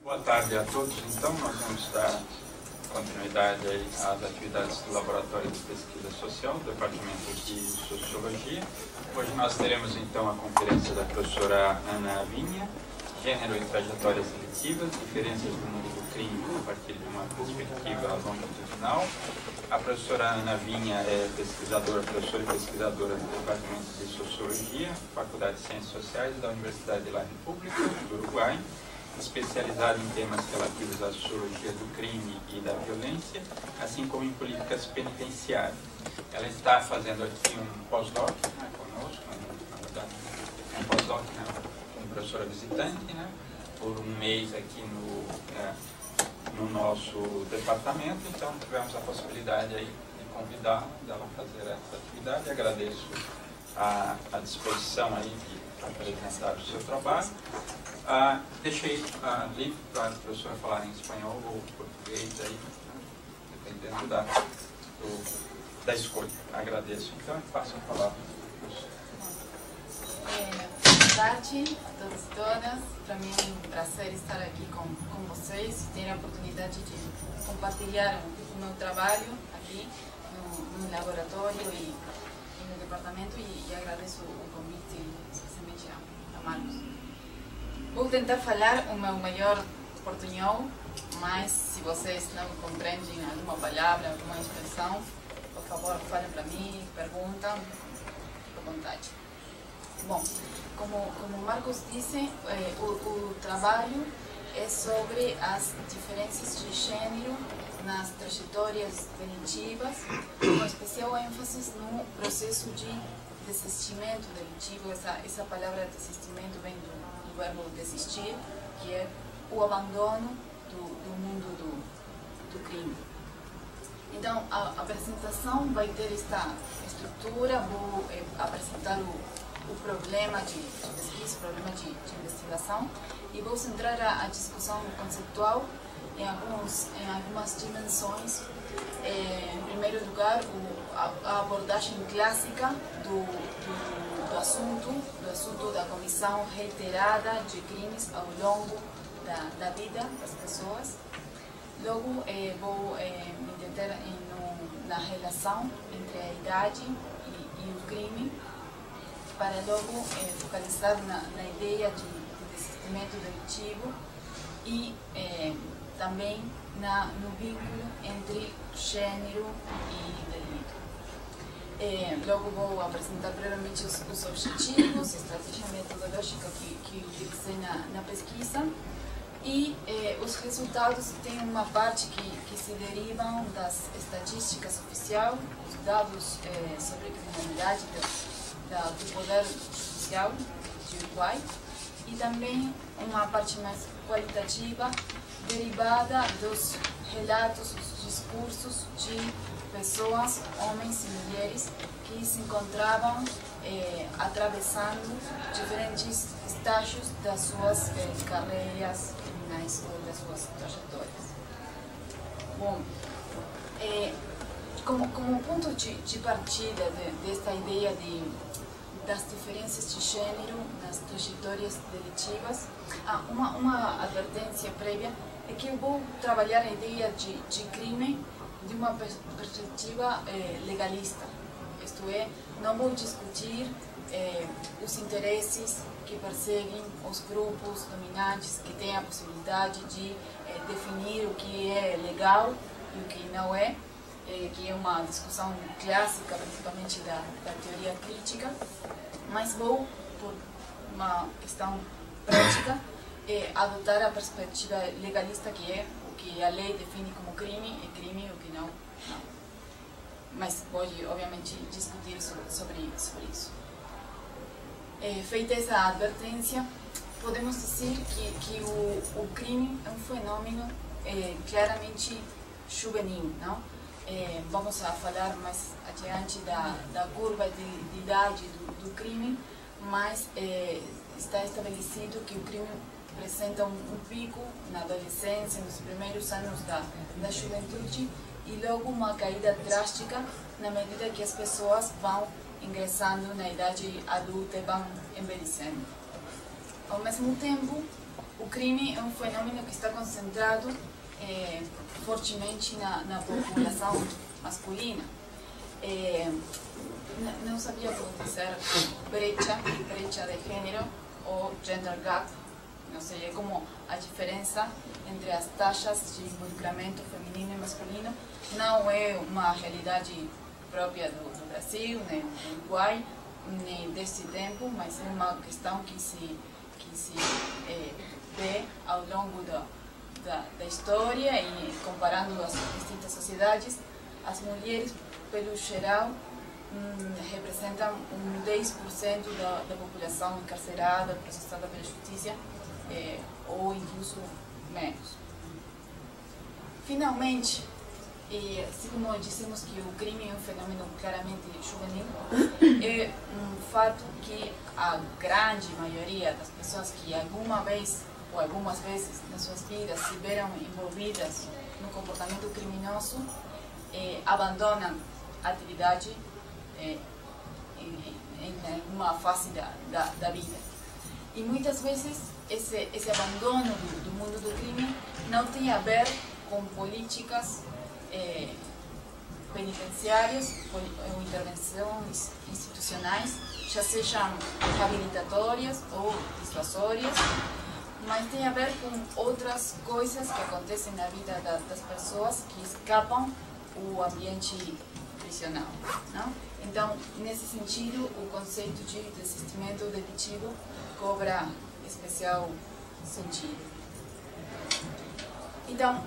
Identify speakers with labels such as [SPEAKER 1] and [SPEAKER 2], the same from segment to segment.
[SPEAKER 1] Boa tarde a todos. Então, nós vamos dar continuidade aí às atividades do Laboratório de Pesquisa Social, do Departamento de Sociologia. Hoje nós teremos então a conferência da professora Ana Vinha, Gênero e Trajetórias Seletivas, Diferenças do Mundo do Crime a partir de uma perspectiva longitudinal. A professora Ana Vinha é professora e pesquisadora do Departamento de Sociologia, Faculdade de Ciências Sociais da Universidade de La República do Uruguai, especializada em temas relativos à sociologia do crime e da violência, assim como em políticas penitenciárias. Ela está fazendo aqui um pós-doc conosco, na verdade, um pós-doc como professora visitante, por um mês aqui no nosso departamento. Então tivemos a possibilidade aí de convidá-la, dela a fazer essa atividade. Agradeço a disposição aí de apresentar o seu trabalho. Deixei livre para a professora falar em espanhol ou português, aí, dependendo da escolha. Agradeço. Então, passo a palavra.
[SPEAKER 2] Boa tarde a todos e todas. Para mim é um prazer estar aqui com vocês, ter a oportunidade de compartilhar o meu trabalho aqui no laboratório e no departamento, e agradeço o convite, especialmente a Marcos. Vou tentar falar o meu melhor portunhol, mas se vocês não compreendem alguma palavra, alguma expressão, por favor, falem para mim, perguntam, fique à vontade. Bom, como Marcos disse, o trabalho é sobre as diferenças de gênero nas trajetórias delitivas, com especial ênfase no processo de desistimento delitivo. Essa palavra desistimento vem do verbo desistir, que é o abandono do mundo do crime. Então, a apresentação vai ter esta estrutura. Vou apresentar o problema de pesquisa, o problema de investigação, e vou centrar a discussão conceptual em algumas dimensões. Em primeiro lugar, a abordagem clássica do assunto da comissão reiterada de crimes ao longo da vida das pessoas. Logo, vou me deter na relação entre a idade e o crime, para logo focalizar na ideia de desistimento delitivo e também no vínculo entre gênero e delito. Logo vou apresentar brevemente os objetivos, estratégia metodológica que utilizei na pesquisa, e os resultados têm uma parte que se derivam das estatísticas oficiais, os dados sobre criminalidade do Poder Judicial de Uruguai, e também uma parte mais qualitativa derivada dos relatos, dos discursos de pessoas, homens e mulheres, que se encontravam atravessando diferentes estágios das suas carreiras criminais ou das suas trajetórias. Bom, como ponto de partida desta ideia das diferenças de gênero nas trajetórias delitivas, uma advertência prévia é que eu vou trabalhar a ideia de crime de uma perspectiva legalista. Isto é, não vou discutir os interesses que perseguem os grupos dominantes que têm a possibilidade de definir o que é legal e o que não é, que é uma discussão clássica, principalmente da teoria crítica, mas vou, por uma questão prática, adotar a perspectiva legalista, que é o que a lei define como crime, e crime, o que não. Mas pode, obviamente, discutir sobre isso. Feita essa advertência, podemos dizer que o crime é um fenômeno claramente juvenil, não? Vamos a falar mais adiante da curva de idade do crime, mas está estabelecido que o crime apresenta um pico na adolescência, nos primeiros anos da juventude, e logo uma caída drástica na medida que as pessoas vão ingressando na idade adulta e vão envelhecendo. Ao mesmo tempo, o crime é um fenômeno que está concentrado fortemente na população masculina. Não sabia como dizer brecha de gênero ou gender gap, não sei, é como a diferença entre as taxas de involucramento feminino e masculino. Não é uma realidade própria do Brasil, nem do Uruguai, nem desse tempo, mas é uma questão que se vê ao longo da história, e comparando as distintas sociedades, as mulheres, pelo geral, representam 10% da população encarcerada, processada pela justiça, ou incluso menos. Finalmente, assim como dissemos que o crime é um fenômeno claramente juvenil, é um fato que a grande maioria das pessoas que alguma vez ou algumas vezes nas suas vidas se viram envolvidas no comportamento criminoso, abandonam a atividade em uma fase da vida. E muitas vezes esse abandono do mundo do crime não tem a ver com políticas penitenciárias ou intervenções institucionais, já sejam reabilitatórias ou dissuasórias, mas tem a ver com outras coisas que acontecem na vida das pessoas que escapam o ambiente prisional, não? Então, nesse sentido, o conceito de desistimento detido cobra especial sentido. Então,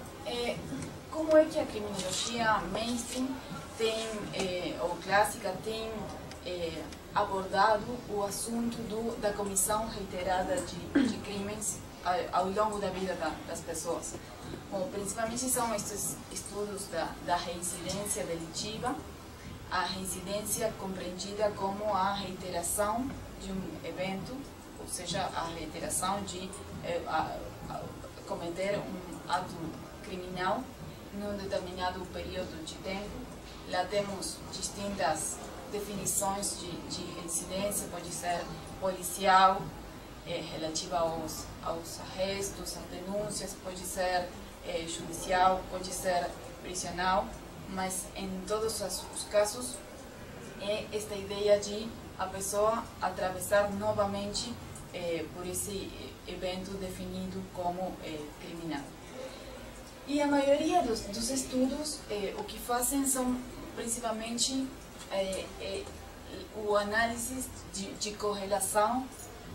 [SPEAKER 2] como é que a criminologia mainstream ou clássica tem abordado o assunto da comissão reiterada de crimes ao longo da vida das pessoas? Bom, principalmente são estes estudos da reincidência delitiva, a reincidência compreendida como a reiteração de um evento, ou seja, a reiteração de cometer um ato criminal num determinado período de tempo. Lá temos distintas definições de reincidência, pode ser policial, relativa aos arrestos, às denúncias, pode ser judicial, pode ser prisional, mas em todos os casos é esta ideia de a pessoa atravessar novamente por esse evento definido como criminal. E a maioria dos estudos o que fazem são principalmente o análise de correlação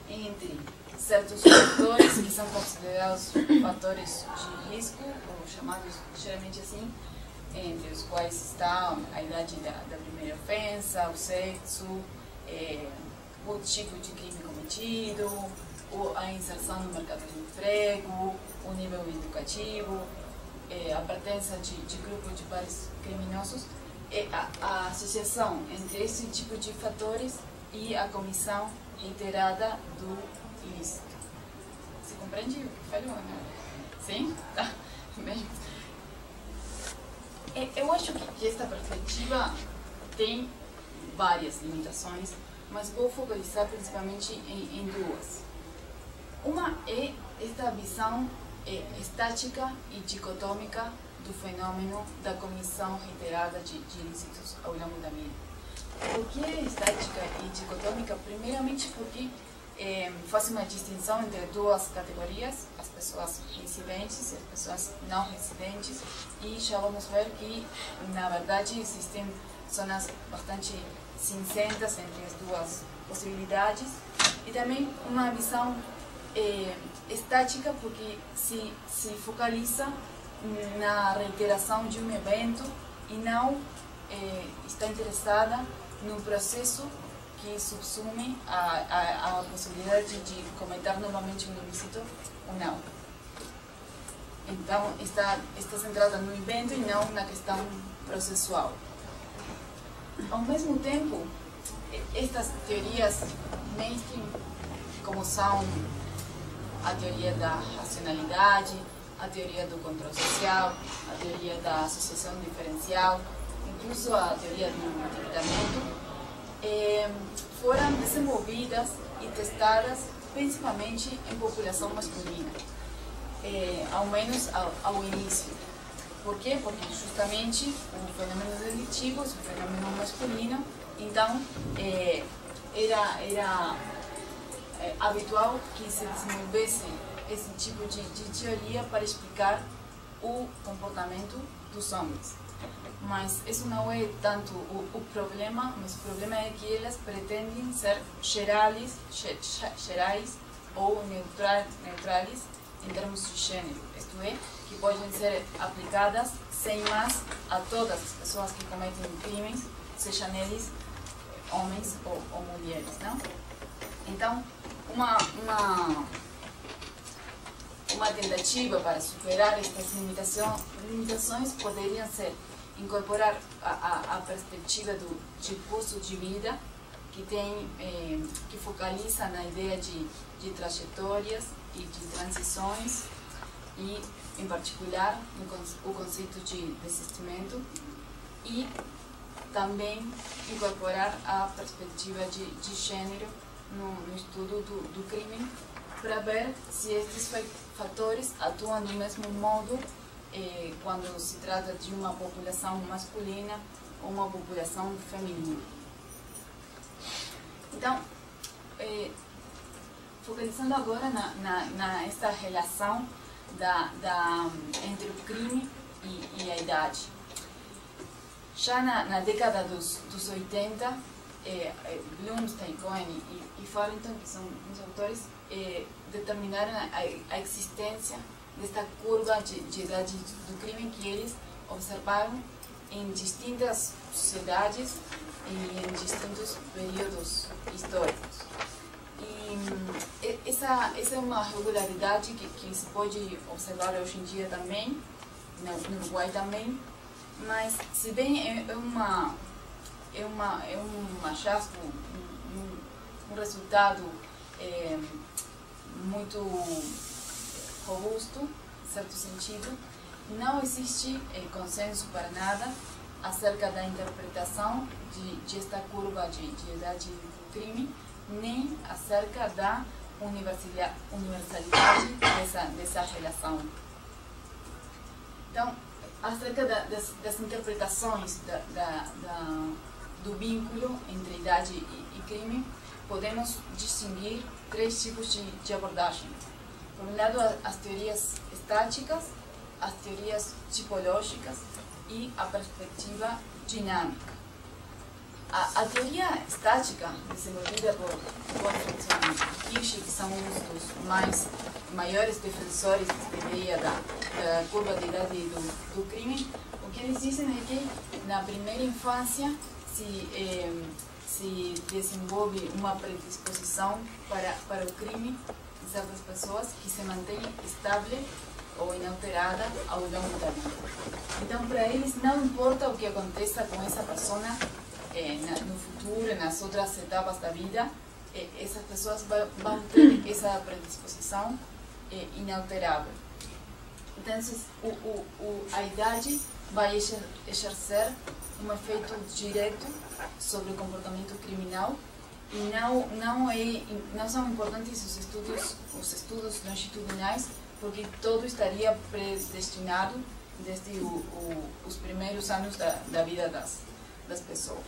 [SPEAKER 2] entre certos fatores que são considerados fatores de risco, ou chamados geralmente assim, entre os quais está a idade da primeira ofensa, o sexo, o tipo de crime cometido, a inserção no mercado de emprego, o nível educativo, a pertença de grupo de pares criminosos, a associação entre esse tipo de fatores e a comissão reiterada do ilícito. Você compreende o que falou, né? Sim? Tá. Bem. Eu acho que esta perspectiva tem várias limitações, mas vou focalizar principalmente em duas. Uma é esta visão estática e dicotômica do fenômeno da comissão reiterada de ilícitos ao longo da vida. Por que é estática e dicotômica? Primeiramente porque faz uma distinção entre duas categorias, as pessoas residentes e as pessoas não residentes, e já vamos ver que, na verdade, existem zonas bastante cinzentas entre as duas possibilidades, e também uma visão estática porque se focaliza na reiteração de um evento e não está interessada num processo que subsume a possibilidade de cometer novamente um ilícito ou não. Então, está centrada no evento e não na questão processual. Ao mesmo tempo, estas teorias mainstream, como são a teoria da racionalidade, a teoria do controle social, a teoria da associação diferencial, incluso a teoria do endividamento, foram desenvolvidas e testadas principalmente em população masculina. ao menos ao início. Por quê? Porque justamente o fenômeno delitivo é um fenômeno masculino, então era habitual que se desenvolvesse esse tipo de teoria para explicar o comportamento dos homens. Mas isso não é tanto o problema, mas o problema é que elas pretendem ser gerais ou neutrais em termos de gênero, isto é, que podem ser aplicadas sem mais a todas as pessoas que cometem crimes, sejam eles homens ou mulheres, não? Então, uma tentativa para superar estas limitações poderiam ser incorporar a perspectiva de custo de vida, que focaliza na ideia de trajetórias e de transições, e, em particular, o conceito de desistimento, e também incorporar a perspectiva de gênero no estudo do crime, para ver se estes fatores atuam do mesmo modo quando se trata de uma população masculina ou uma população feminina. Então, focalizando agora nesta relação entre o crime e a idade. Já na década dos 80, Bloomstein, Cohen e Farrington, que são os autores, determinaram a existência desta curva de idade do crime que eles observaram em distintas sociedades e em distintos períodos históricos. E essa é uma regularidade que se pode observar hoje em dia também, no Uruguai também, mas se bem é um hallazgo, um resultado muito robusto, em certo sentido, não existe consenso para nada acerca da interpretação de esta curva de idade do crime, nem acerca da universalidade dessa relação. Então, acerca das interpretações do vínculo entre idade e crime, podemos distinguir três tipos de abordagem. Por um lado, as teorias estáticas, as teorias tipológicas e a perspectiva dinâmica. A teoria estática, desenvolvida por Gottfried e Hirsch, que são um dos maiores defensores desta ideia da curva de idade do crime, o que eles dizem é que na primeira infância se desenvolve uma predisposição para o crime em certas pessoas que se mantém estável ou inalterada ao longo da vida. Então, para eles, não importa o que aconteça com essa pessoa no futuro, nas outras etapas da vida, essas pessoas vão ter essa predisposição inalterável. Então, a idade vai exercer um efeito direto sobre o comportamento criminal, e não são importantes os estudos longitudinais, porque todo estaria predestinado desde os primeiros anos da vida das pessoas.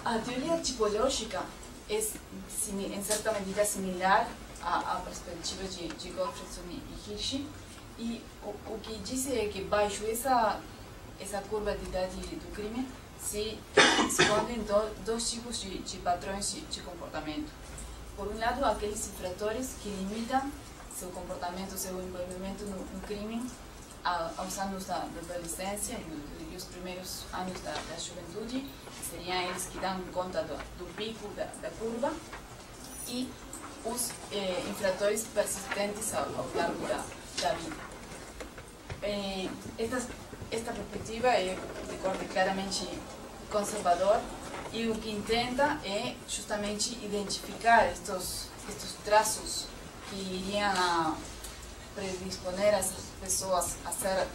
[SPEAKER 2] A teoria tipológica é, em certa medida, similar à perspectiva de Gottfried e Hirsch, e o que diz é que baixo essa curva de idade do crime se escondem dois tipos de padrões de comportamento. Por um lado, aqueles infratores que limitam seu comportamento, seu envolvimento no crime aos anos da adolescência e os primeiros anos da juventude, que seriam eles que dão conta do pico da curva, e os infratores persistentes ao longo da vida. Esta perspectiva é de corte claramente conservador, e o que intenta é justamente identificar estes traços que iriam a predisponer essas pessoas a ser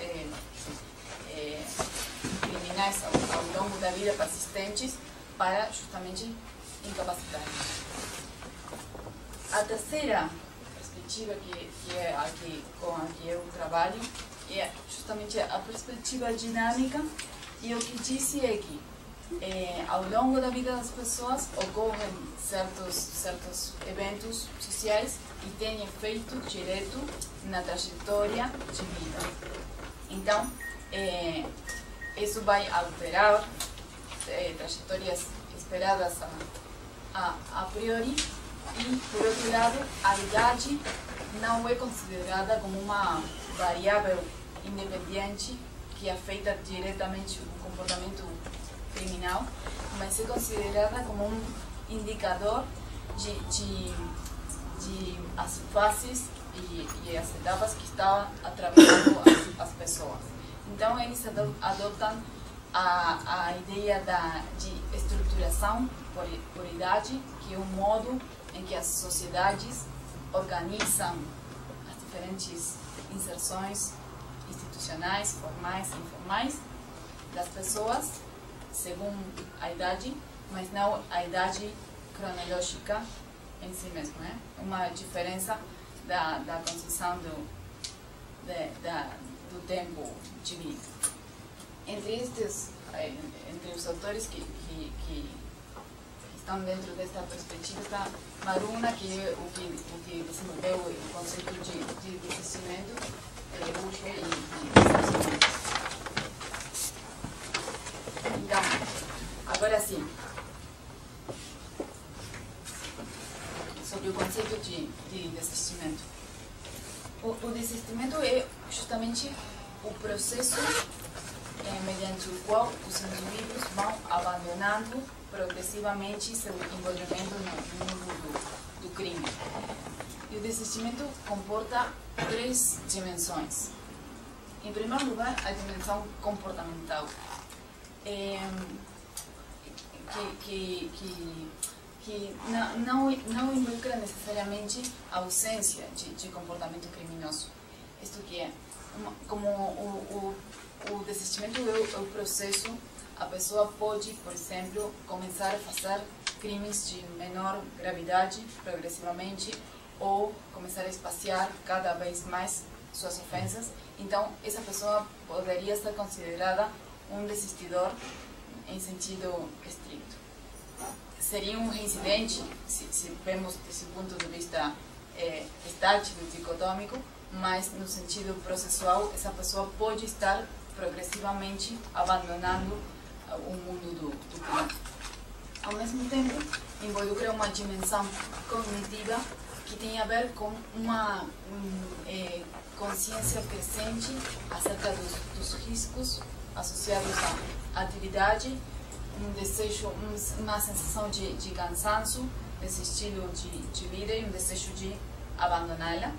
[SPEAKER 2] criminais ao longo da vida, persistentes, para justamente incapacitar. A terceira perspectiva que é com a que eu trabalho, é justamente a perspectiva dinâmica, e o que disse é que ao longo da vida das pessoas ocorrem certos eventos sociais e têm efeito direto na trajetória de vida. Então, isso vai alterar trajetórias esperadas a priori, e, por outro lado, a idade não é considerada como uma variável independente que afeta diretamente o comportamento criminal, mas é considerada como um indicador de as fases e as etapas que estão atravessando as pessoas. Então, eles adotam a ideia de estruturação por idade, que é um modo em que as sociedades organizam as diferentes inserções institucionais, formais e informais das pessoas, segundo a idade, mas não a idade cronológica em si mesma. Uma diferença da concepção do tempo de vida. Entre os autores que estão dentro desta perspectiva está Maruna, que é o que desenvolveu o conceito de desistimento, luxo e desistimento. Então, agora sim, sobre o conceito de desistimento. O desistimento é justamente o processo mediante o qual os indivíduos vão abandonando progressivamente seu envolvimento no mundo do crime. E o desistimento comporta 3 dimensões. Em primeiro lugar, a dimensão comportamental, que não involucra necessariamente a ausência de comportamento criminoso. Isto que é, como o desistimento é o processo, a pessoa pode, por exemplo, começar a fazer crimes de menor gravidade progressivamente, ou começar a espaciar cada vez mais suas ofensas. Então, essa pessoa poderia ser considerada um desistidor em sentido estricto. Seria um reincidente, se vemos desse ponto de vista estático e dicotômico, mas no sentido processual, essa pessoa pode estar progressivamente abandonando o mundo do crime. Ao mesmo tempo, involucra uma dimensão cognitiva que tem a ver com uma consciência crescente acerca dos riscos associados à atividade, um desejo, uma sensação de cansaço desse estilo de vida e um desejo de abandoná-la.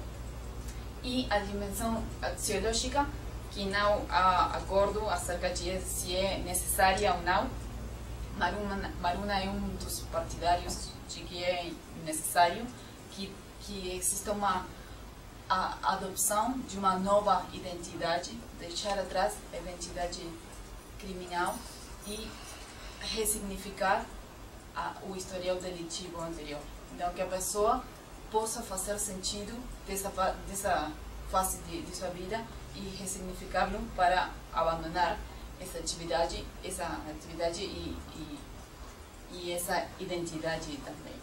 [SPEAKER 2] E a dimensão axiológica, que não há acordo acerca de se é necessária ou não. Maruna é um dos partidários de que é necessário que exista uma adopção de uma nova identidade, deixar atrás a identidade criminal e ressignificar o historial delitivo anterior. Então, que a pessoa possa fazer sentido dessa fase de sua vida e ressignificá-lo para abandonar essa atividade e essa identidade também.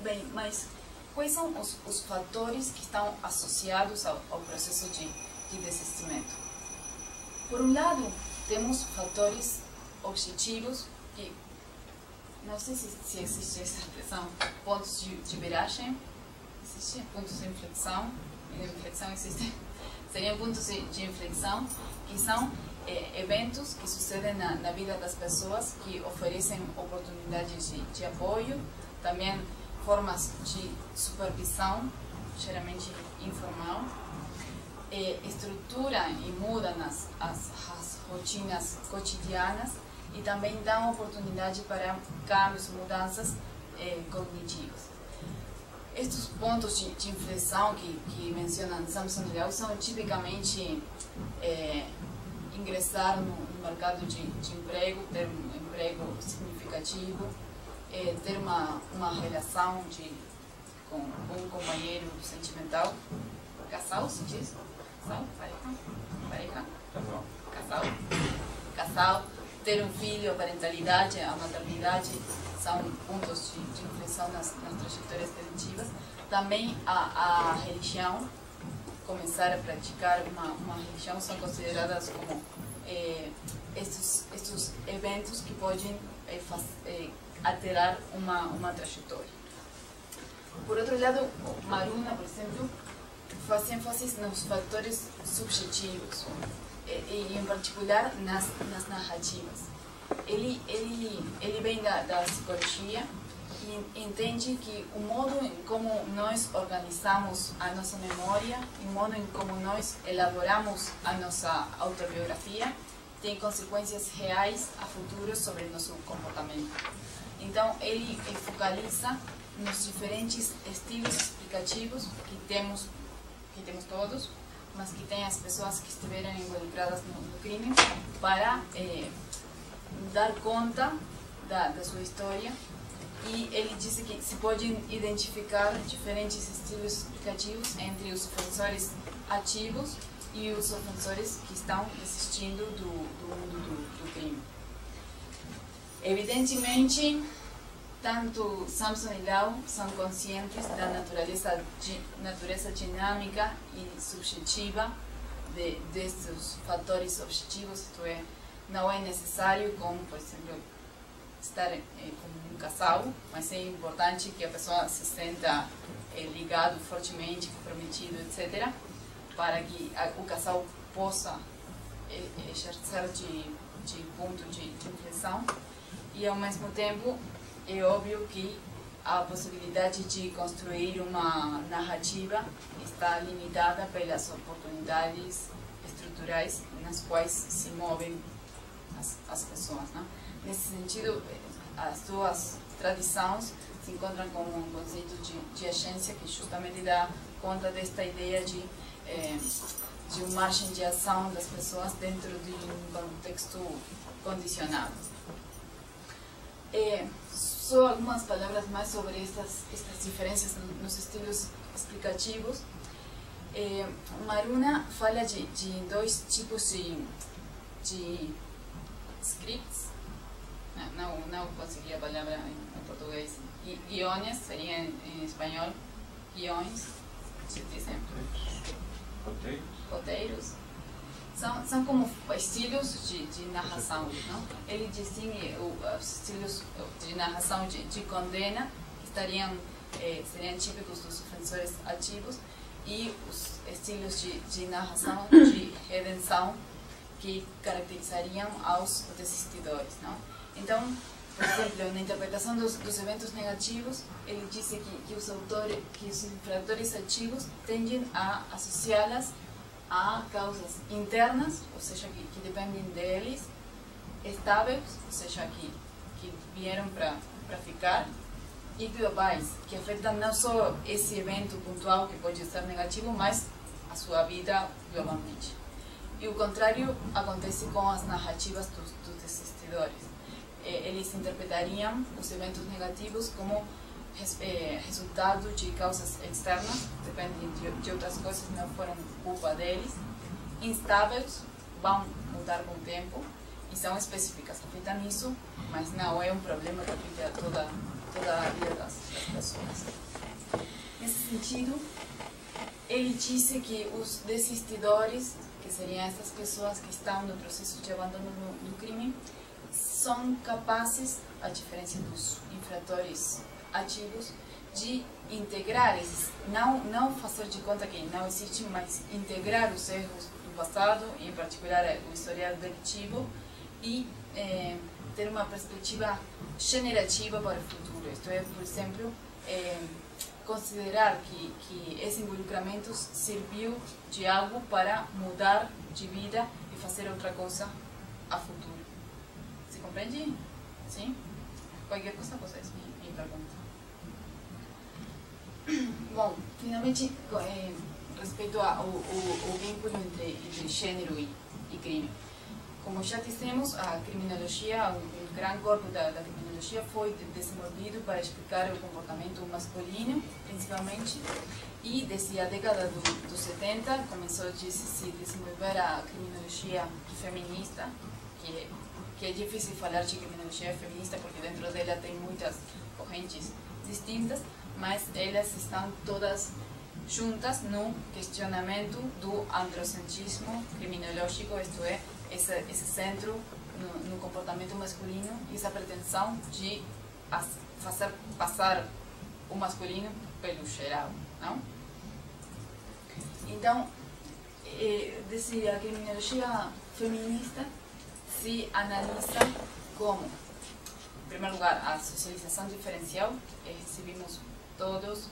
[SPEAKER 2] Bem, mas quais são os fatores que estão associados ao processo de desistimento? Por um lado, temos fatores objetivos que, não sei se existe essa expressão, pontos de viragem, existe pontos de inflexão, existe, seriam pontos de inflexão, que são eventos que sucedem na vida das pessoas, que oferecem oportunidades de apoio, também formas de supervisão, geralmente informal, estrutura e mudam as rotinas cotidianas e também dão oportunidade para câmbios, mudanças cognitivas. Estes pontos de inflexão que menciona Samson Leal são tipicamente ingressar no mercado de emprego, ter um emprego significativo, ter uma relação com um companheiro sentimental, casal, se diz? Casal? Pareja? Casal, ter um filho, a parentalidade, a maternidade, são pontos de inflexão nas trajetórias delictivas. Também a religião, começar a praticar uma religião, são consideradas como estes eventos que podem alterar uma trajetória. Por outro lado, Maruna, por exemplo, faz ênfase nos fatores subjetivos, e em particular nas narrativas. Ele vem da psicologia e entende que o modo em como nós organizamos a nossa memória, o modo em como nós elaboramos a nossa autobiografia, tem consequências reais a futuro sobre nosso comportamento. Então, ele focaliza nos diferentes estilos explicativos que temos todos, mas que tem as pessoas que estiveram involucradas no crime, para dar conta da sua história. E ele disse que se podem identificar diferentes estilos explicativos entre os ofensores ativos e os ofensores que estão desistindo do mundo do crime. Evidentemente, tanto Samson e Lau são conscientes da natureza dinâmica e subjetiva destes fatores objetivos, isto é, não é necessário, como, por exemplo, estar como um casal, mas é importante que a pessoa se sinta ligado fortemente, comprometido, etc., para que o casal possa exercer de ponto de inflexão. E, ao mesmo tempo, é óbvio que a possibilidade de construir uma narrativa está limitada pelas oportunidades estruturais nas quais se movem as pessoas, né? Nesse sentido, as duas tradições se encontram com um conceito de agência que justamente dá conta desta ideia de uma margem de ação das pessoas dentro de um contexto condicionado. Só algumas palavras mais sobre estas diferenças nos estilos explicativos. Maruna fala de dois tipos de scripts, não consegui a palavra em português, guiones, seria em espanhol, guiões, se dizem, roteiros. São como estilos de narração, não? Ele distingue os estilos de narração de condena, que seriam típicos dos ofensores ativos, e os estilos de narração de redenção, que caracterizariam aos desistidores, não? Então, por exemplo, na interpretação dos eventos negativos, ele disse que os infratores ativos tendem a associá-las a causas internas, ou seja, que dependem deles, estáveis, ou seja, que vieram para ficar, e globais, que afetam não só esse evento pontual que pode ser negativo, mas a sua vida globalmente. E o contrário acontece com as narrativas dos desistidores. Eles interpretariam os eventos negativos como resultado de causas externas, dependem de outras coisas, não foram culpa deles, instáveis, vão mudar com o tempo e são específicas, afetam isso, mas não é um problema que afeta toda a vida das pessoas. Nesse sentido, ele disse que os desistidores, que seriam essas pessoas que estão no processo de abandono do crime, são capazes, a diferença dos infratores ativos, de integrar esses, não fazer de conta que não existem, mas integrar os erros do passado, em particular o historial delitivo, e ter uma perspectiva generativa para o futuro. Isto é, por exemplo, considerar que esse involucramento serviu de algo para mudar de vida e fazer outra coisa a futuro. Se compreende? Sim? Qualquer coisa vocês me perguntam. Bom, finalmente, respeito ao vínculo entre gênero e crime. como já dissemos, a criminologia, o grande corpo da criminologia foi desenvolvido para explicar o comportamento masculino, principalmente, e desde a década dos 70 começou a se desenvolver a criminologia feminista, que é difícil falar de criminologia feminista porque dentro dela tem muitas correntes distintas, mas elas estão todas juntas no questionamento do androcentrismo criminológico, isto é, esse centro no comportamento masculino e essa pretensão de fazer passar o masculino pelo geral, não? Então, desde a criminologia feminista se analisa como, em primeiro lugar, a socialização diferencial, recebemos todas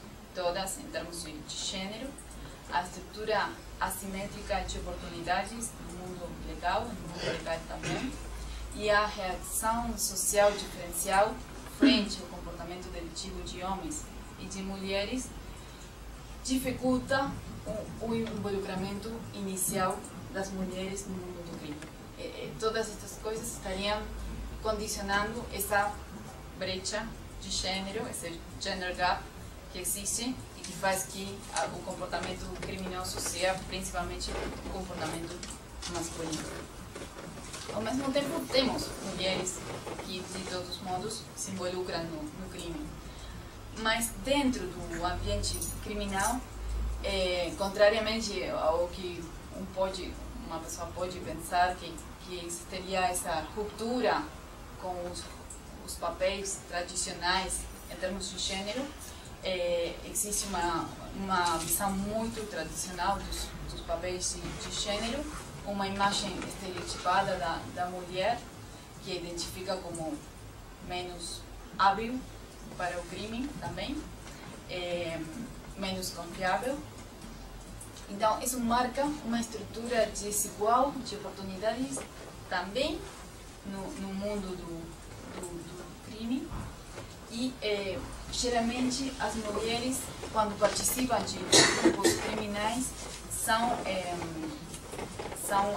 [SPEAKER 2] em termos de gênero, a estrutura assimétrica de oportunidades no mundo legal, no mundo legal também, e a reação social diferencial frente ao comportamento delitivo de homens e de mulheres dificulta o involucramento inicial das mulheres no mundo do crime. Todas estas coisas estariam condicionando essa brecha de gênero, esse gender gap que existe e que faz que o comportamento criminoso seja principalmente o comportamento masculino. Ao mesmo tempo, temos mulheres que, de todos os modos, se involucram no crime. Mas dentro do ambiente criminal, contrariamente ao que uma pessoa pode pensar que existiria essa ruptura com os papéis tradicionais em termos de gênero, existe uma visão muito tradicional dos papéis de gênero, uma imagem estereotipada da mulher que identifica como menos hábil para o crime também, menos confiável. Então, isso marca uma estrutura desigual de oportunidades também no mundo do crime. E, geralmente, as mulheres, quando participam de grupos criminais, são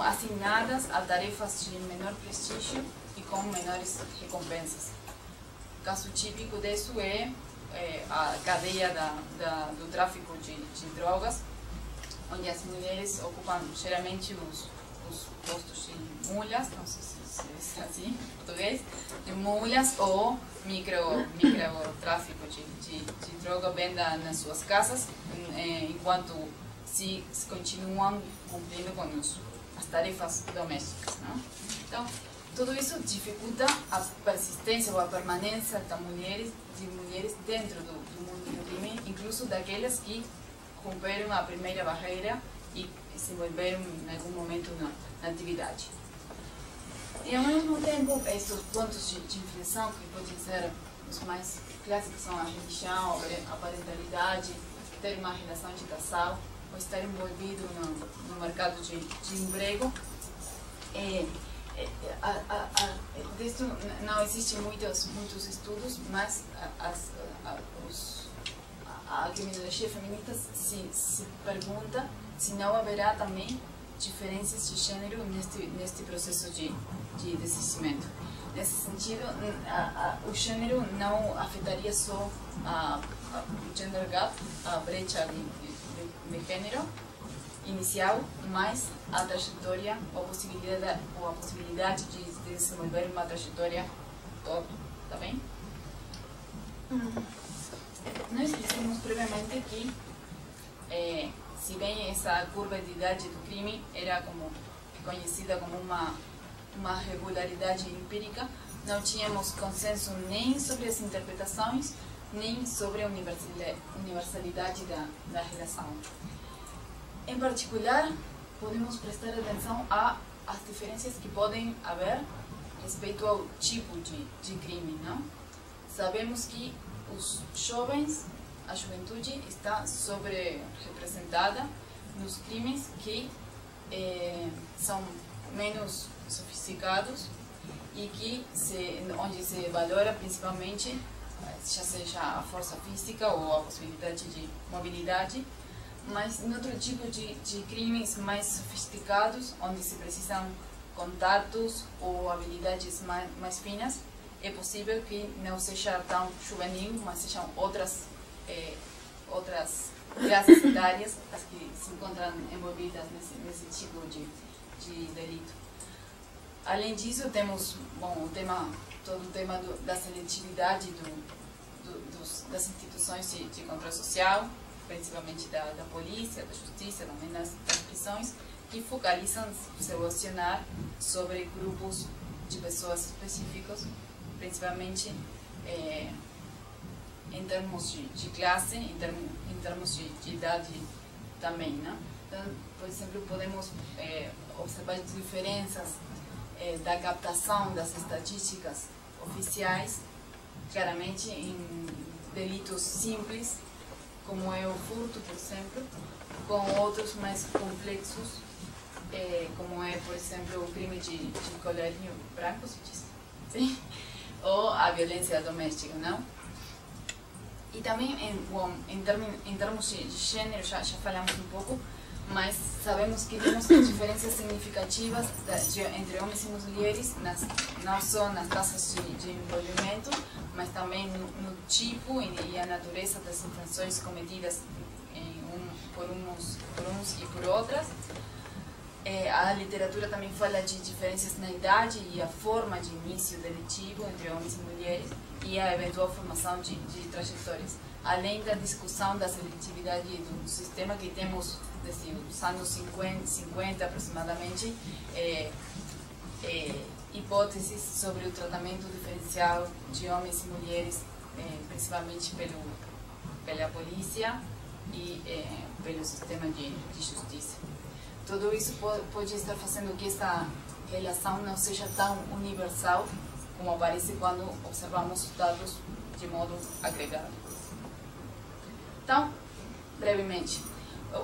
[SPEAKER 2] assignadas a tarefas de menor prestígio e com menores recompensas. O caso típico disso é a cadeia do tráfico de drogas, onde as mulheres ocupam geralmente os postos de mulas, não sei se é assim em português, de mulas ou microtráfico de droga, venda nas suas casas, enquanto se continuam cumprindo com as tarefas domésticas, não? Então, tudo isso dificulta a persistência ou a permanência de mulheres dentro do mundo do crime, incluso daquelas que romperam a primeira barreira e se envolveram em algum momento na atividade. E ao mesmo tempo, estes pontos de inflexão, que podem ser os mais clássicos, são a religião, a parentalidade, ter uma relação de casal, ou estar envolvido no mercado de emprego. Disso não existem muitos estudos, mas a criminologia feminista se pergunta se não haverá também diferenças de gênero neste processo de desistimento. Nesse sentido, o gênero não afetaria só o gender gap, a brecha de gênero inicial, mas a trajetória ou a possibilidade de desenvolver uma trajetória toda, tá bem? Nós dissemos previamente que, se bem essa curva de idade do crime era conhecida como uma regularidade empírica, não tínhamos consenso nem sobre as interpretações, nem sobre a universalidade da relação. Em particular, podemos prestar atenção às diferenças que podem haver respeito ao tipo de crime, não? Sabemos que os jovens, a juventude está sobre-representada nos crimes que são menos sofisticados e onde se valora principalmente, já seja a força física ou a possibilidade de mobilidade, mas em outro tipo de crimes mais sofisticados, onde se precisam contatos ou habilidades mais finas, é possível que não seja tão juvenil, mas sejam outras classes etárias as que se encontram envolvidas nesse tipo de delito. Além disso, temos todo o tema da seletividade das instituições de controle social, principalmente da polícia, da justiça, também das prisões, que focalizam seu acionar sobre grupos de pessoas específicos, principalmente em termos de classe, em termos de idade também, né? Então, por exemplo, podemos observar diferenças da captação das estatísticas oficiais, claramente em delitos simples, como é o furto, por exemplo, com outros mais complexos, como é, por exemplo, o crime de colarinho branco, se diz, sim? Ou a violência doméstica, não? E também, em termos de gênero, já falamos um pouco, mas sabemos que temos diferenças significativas entre homens e mulheres, não só nas taxas de envolvimento, mas também no tipo e a natureza das infrações cometidas por uns e por outras. A literatura também fala de diferenças na idade e a forma de início delitivo entre homens e mulheres e a eventual formação de trajetórias, além da discussão da seletividade do sistema que temos desde os anos 50 aproximadamente, hipóteses sobre o tratamento diferencial de homens e mulheres, principalmente pela polícia e pelo sistema de justiça. Tudo isso pode estar fazendo que esta relação não seja tão universal como aparece quando observamos os dados de modo agregado. Então, brevemente,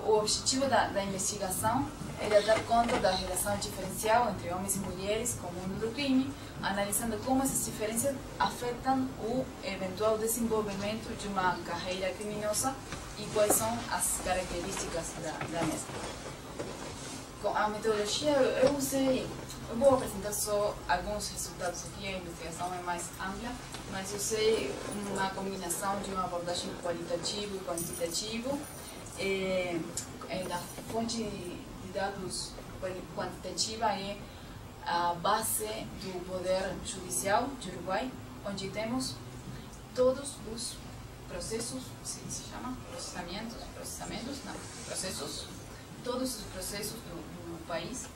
[SPEAKER 2] o objetivo da investigação era dar conta da relação diferencial entre homens e mulheres com o mundo do crime, analisando como essas diferenças afetam o eventual desenvolvimento de uma carreira criminosa e quais são as características da mesma. Com a metodologia, eu vou apresentar só alguns resultados aqui, a investigação é mais ampla, mas usei uma combinação de uma abordagem qualitativa e quantitativa. A fonte de dados quantitativa é a base do Poder Judicial de Uruguai, onde temos todos os processos, se chama? Processos, todos os processos do país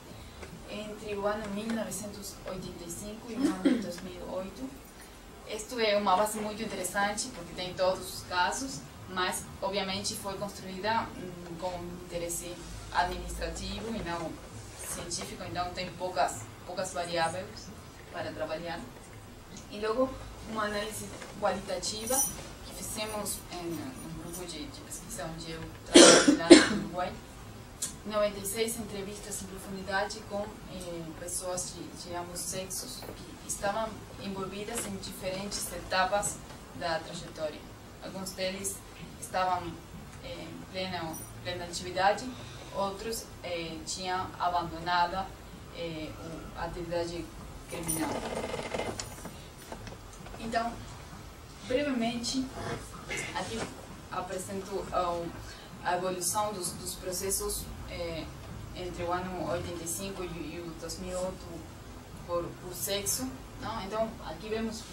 [SPEAKER 2] entre o ano 1985 e o ano 2008. Isto é uma base muito interessante porque tem todos os casos, mas obviamente foi construída com interesse administrativo e não científico, então tem poucas variáveis para trabalhar. E logo uma análise qualitativa que fizemos no grupo de pesquisa onde eu trabalho lá no Uruguai, 96 entrevistas em profundidade com pessoas de ambos sexos que estavam envolvidas em diferentes etapas da trajetória. Alguns deles estavam em plena atividade, outros tinham abandonado a atividade criminal. Então, brevemente, aqui apresento a evolução dos processos entre o ano 85 e o 2008 por sexo, não? Então, aqui vemos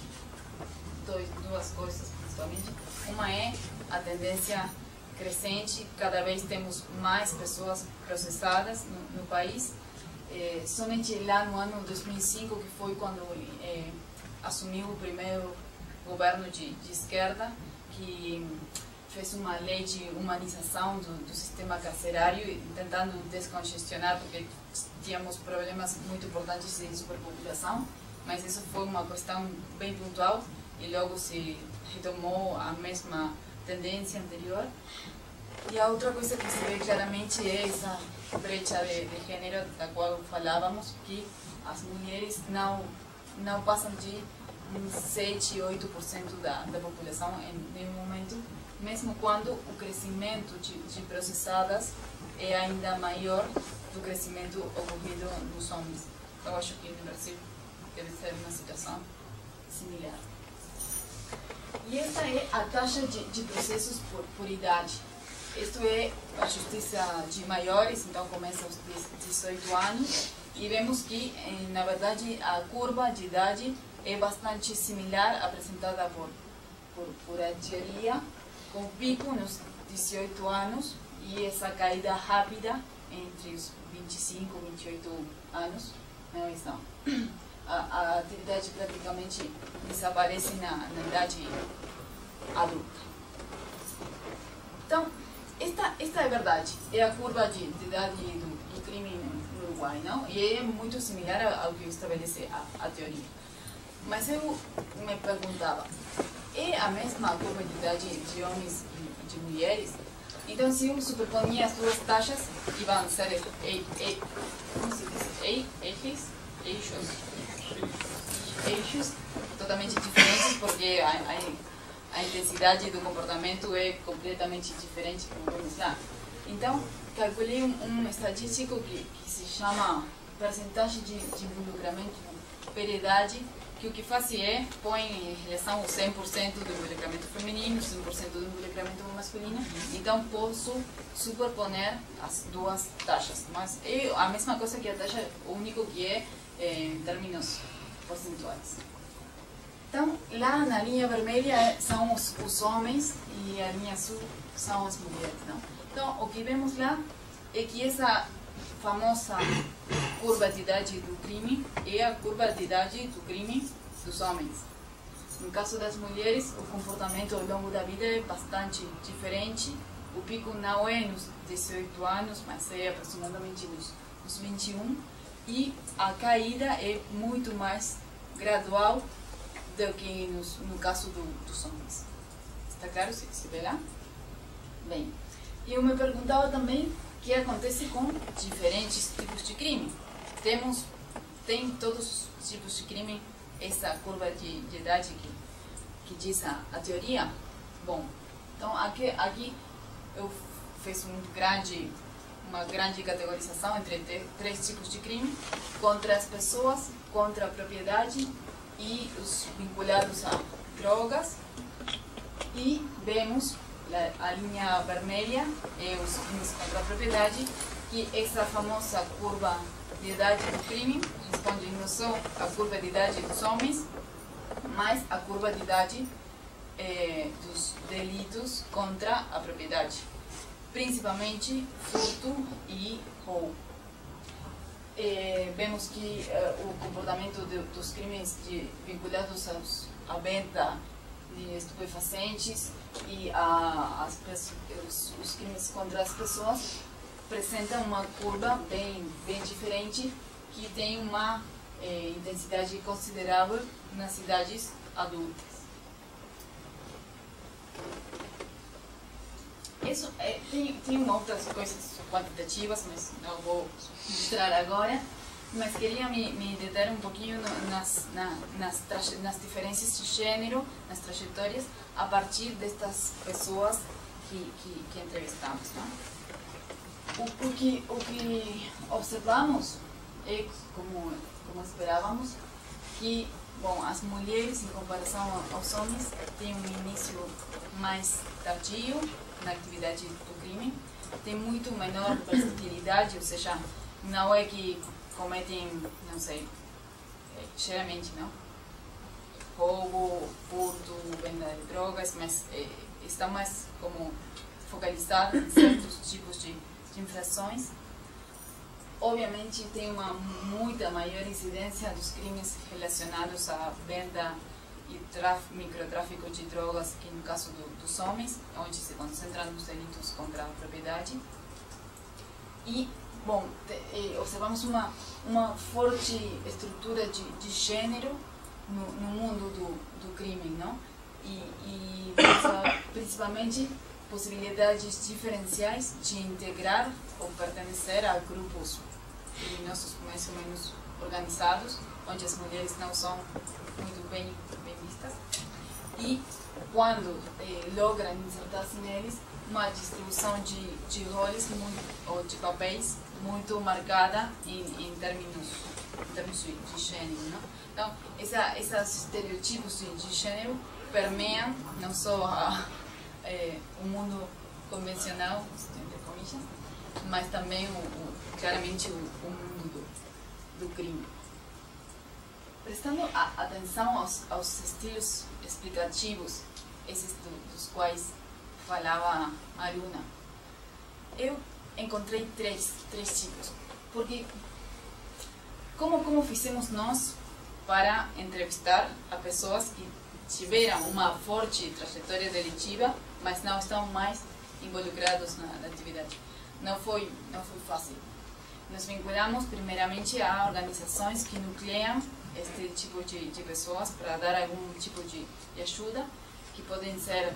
[SPEAKER 2] duas coisas principalmente. Uma é a tendência crescente, cada vez temos mais pessoas processadas no país. Somente lá no ano 2005, que foi quando assumiu o primeiro governo de esquerda, que fez uma lei de humanização do sistema carcerário, tentando descongestionar, porque tínhamos problemas muito importantes de superpopulação, mas isso foi uma questão bem pontual e logo se retomou a mesma tendência anterior. E a outra coisa que se vê claramente é essa brecha de gênero da qual falávamos, que as mulheres não passam de 7 ou 8% da população em nenhum momento, mesmo quando o crescimento de processadas é ainda maior do crescimento ocorrido nos homens. eu acho que no Brasil deve ser uma situação similar. E esta é a taxa de processos por idade. Isto é a justiça de maiores, então começa aos 18 anos, e vemos que, na verdade, a curva de idade é bastante similar, apresentada por a teoria, com pico nos 18 anos e essa caída rápida entre os 25 e 28 anos. Não, então, a atividade praticamente desaparece na idade adulta. Então, esta é verdade, é a curva de idade do crime no Uruguai, não? E é muito similar ao que estabelece a teoria. Mas eu me perguntava, é a mesma curva de idade de homens e de mulheres? Então, se eu superponia as duas taxas, iam ser eixos totalmente diferentes, porque a intensidade do comportamento é completamente diferente, como vamos lá. Então, calculei um estatístico que se chama percentagem de involucramento per idade, que o que faz é põe em relação o 100% do involucramento feminino, 100% do involucramento masculino. Então, posso superponer as duas taxas. Mas é a mesma coisa que a taxa, o único que é em termos percentuais. Então, lá na linha vermelha são os homens e a linha azul são as mulheres, não? Então, o que vemos lá é que essa famosa curva de idade do crime é a curva de idade do crime dos homens. No caso das mulheres, o comportamento ao longo da vida é bastante diferente. O pico não é nos 18 anos, mas é aproximadamente nos 21. E a caída é muito mais gradual do que no caso dos homens. Está claro? Se vê lá? Bem, eu me perguntava também o que acontece com diferentes tipos de crime. Tem todos os tipos de crime essa curva de idade que diz a teoria? Bom, então aqui eu fiz uma grande categorização entre três tipos de crime: contra as pessoas, contra a propriedade e os vinculados a drogas. E vemos a linha vermelha é os crimes contra a propriedade, que essa famosa curva de idade do crime responde não só à curva de idade dos homens, mas à curva de idade dos delitos contra a propriedade, principalmente furto e roubo. Vemos que o comportamento dos crimes vinculados à venda de estupefacientes e os crimes contra as pessoas apresentam uma curva bem diferente, que tem uma intensidade considerável nas cidades adultas. Isso tem outras coisas quantitativas, mas não vou mostrar agora. Mas queria me deter um pouquinho nas diferenças de gênero, nas trajetórias, a partir destas pessoas que entrevistamos, não? O que observamos é, como esperávamos, que as mulheres, em comparação aos homens, têm um início mais tardio na atividade do crime, tem muito menor versatilidade, ou seja, não é que cometem, não sei, geralmente, não? Roubo, furto, venda de drogas, mas está mais como focalizado em certos tipos de infrações. Obviamente tem uma muita maior incidência dos crimes relacionados à venda e microtráfico de drogas, que no caso dos homens, onde se concentram os delitos contra a propriedade. E observamos uma forte estrutura de gênero no mundo do crime, não? E principalmente possibilidades diferenciais de integrar ou pertencer a grupos criminosos mais ou menos organizados, onde as mulheres não são muito bem vistas. E quando logram insertar-se neles, uma distribuição de roles ou de papéis muito marcada em termos em termos de gênero, não? Então, esses estereotipos de gênero permeiam não só o mundo convencional, entre comillas, mas também claramente o mundo do crime. Prestando atenção aos estilos explicativos, esses dos quais falava Maruna, eu encontrei três tipos. Porque como fizemos nós para entrevistar a pessoas que tiveram uma forte trajetória delitiva, mas não estão mais involucrados na atividade? Não foi fácil. Nos vinculamos primeiramente a organizações que nucleiam este tipo de pessoas para dar algum tipo de ajuda, que podem ser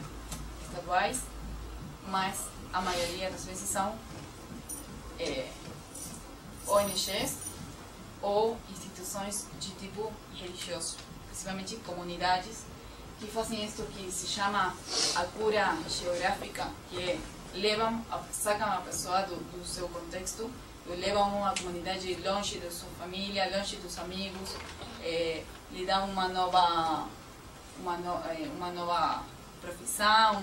[SPEAKER 2] estaduais, mas a maioria das vezes são ONGs ou instituições de tipo religioso, principalmente comunidades que fazem isto que se chama a cura geográfica, que sacam a pessoa do seu contexto, levam uma comunidade longe da sua família, longe dos amigos, lhe dão uma nova profissão,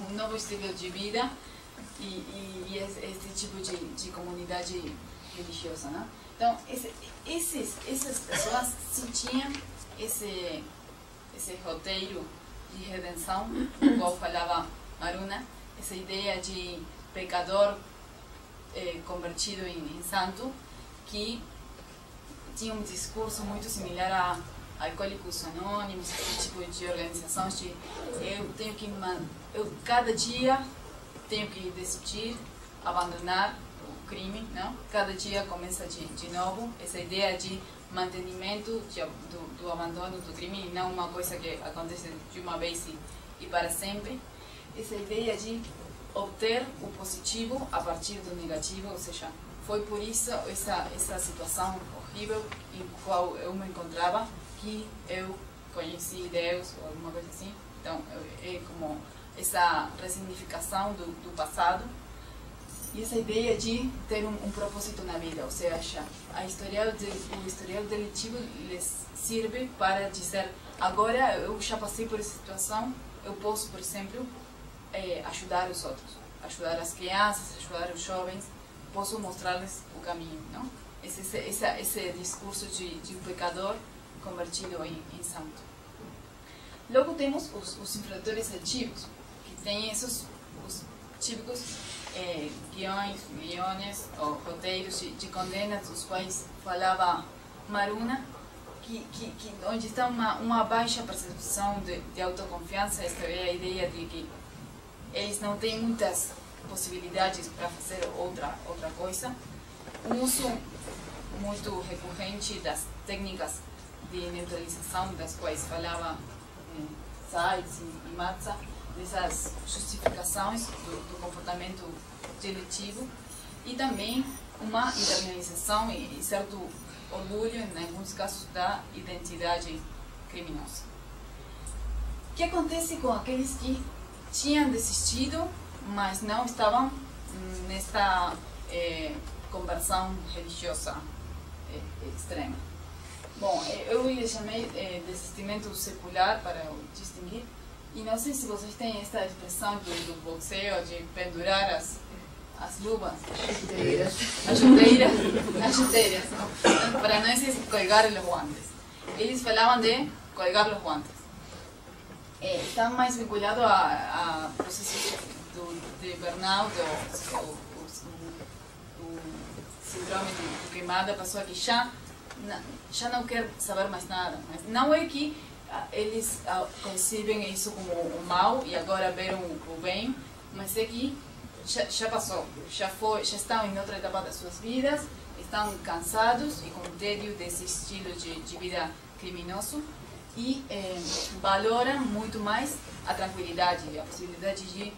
[SPEAKER 2] um novo estilo de vida, e esse tipo de comunidade religiosa, né? Então, essas pessoas sim tinham esse roteiro de redenção, do qual falava Maruna, essa ideia de pecador convertido em santo, que tinha um discurso muito similar a Alcoólicos Anônimos, esse tipo de organizações de eu cada dia tenho que decidir abandonar o crime, não? Cada dia começa de novo, essa ideia de mantenimento do abandono do crime, e não uma coisa que acontece de uma vez e para sempre. Essa ideia de obter o positivo a partir do negativo, ou seja, foi por isso essa situação horrível em qual eu me encontrava que eu conheci Deus ou alguma coisa assim. Então é como essa ressignificação do passado e essa ideia de ter um propósito na vida, ou seja, o historial delitivo lhes serve para dizer: agora eu já passei por essa situação, eu posso, por exemplo, ajudar os outros, ajudar as crianças, ajudar os jovens, posso mostrar-lhes o caminho, não? Esse discurso de um pecador convertido em santo. Logo temos os infratores ativos, que têm os típicos guiones ou roteiros de condenas, dos quais falava Maruna, onde está uma baixa percepção de autoconfiança. Esta é a ideia de que eles não têm muitas possibilidades para fazer outra coisa. Um uso muito recorrente das técnicas de neutralização, das quais falava Seitz e Matza, dessas justificações do comportamento delitivo, e também uma internalização e certo orgulho, em alguns casos, da identidade criminosa. O que acontece com aqueles que tinham desistido, mas não estavam nesta conversão religiosa extrema? Bom, eu lhe chamei desistimento secular para distinguir, e não sei se vocês têm esta expressão do boxeo de pendurar as luvas, as chuteiras, para não se colgar os guantes. Eles falavam de colgar os guantes. Está mais vinculado a processos de burnout, o síndrome de queimada, a pessoa que já não quer saber mais nada. Mas não é que eles concebem isso como o mal e agora viram o bem, mas é que já passou, já estão em outra etapa das suas vidas, estão cansados e com tédio desse estilo de vida criminoso, e valoram muito mais a tranquilidade, a possibilidade de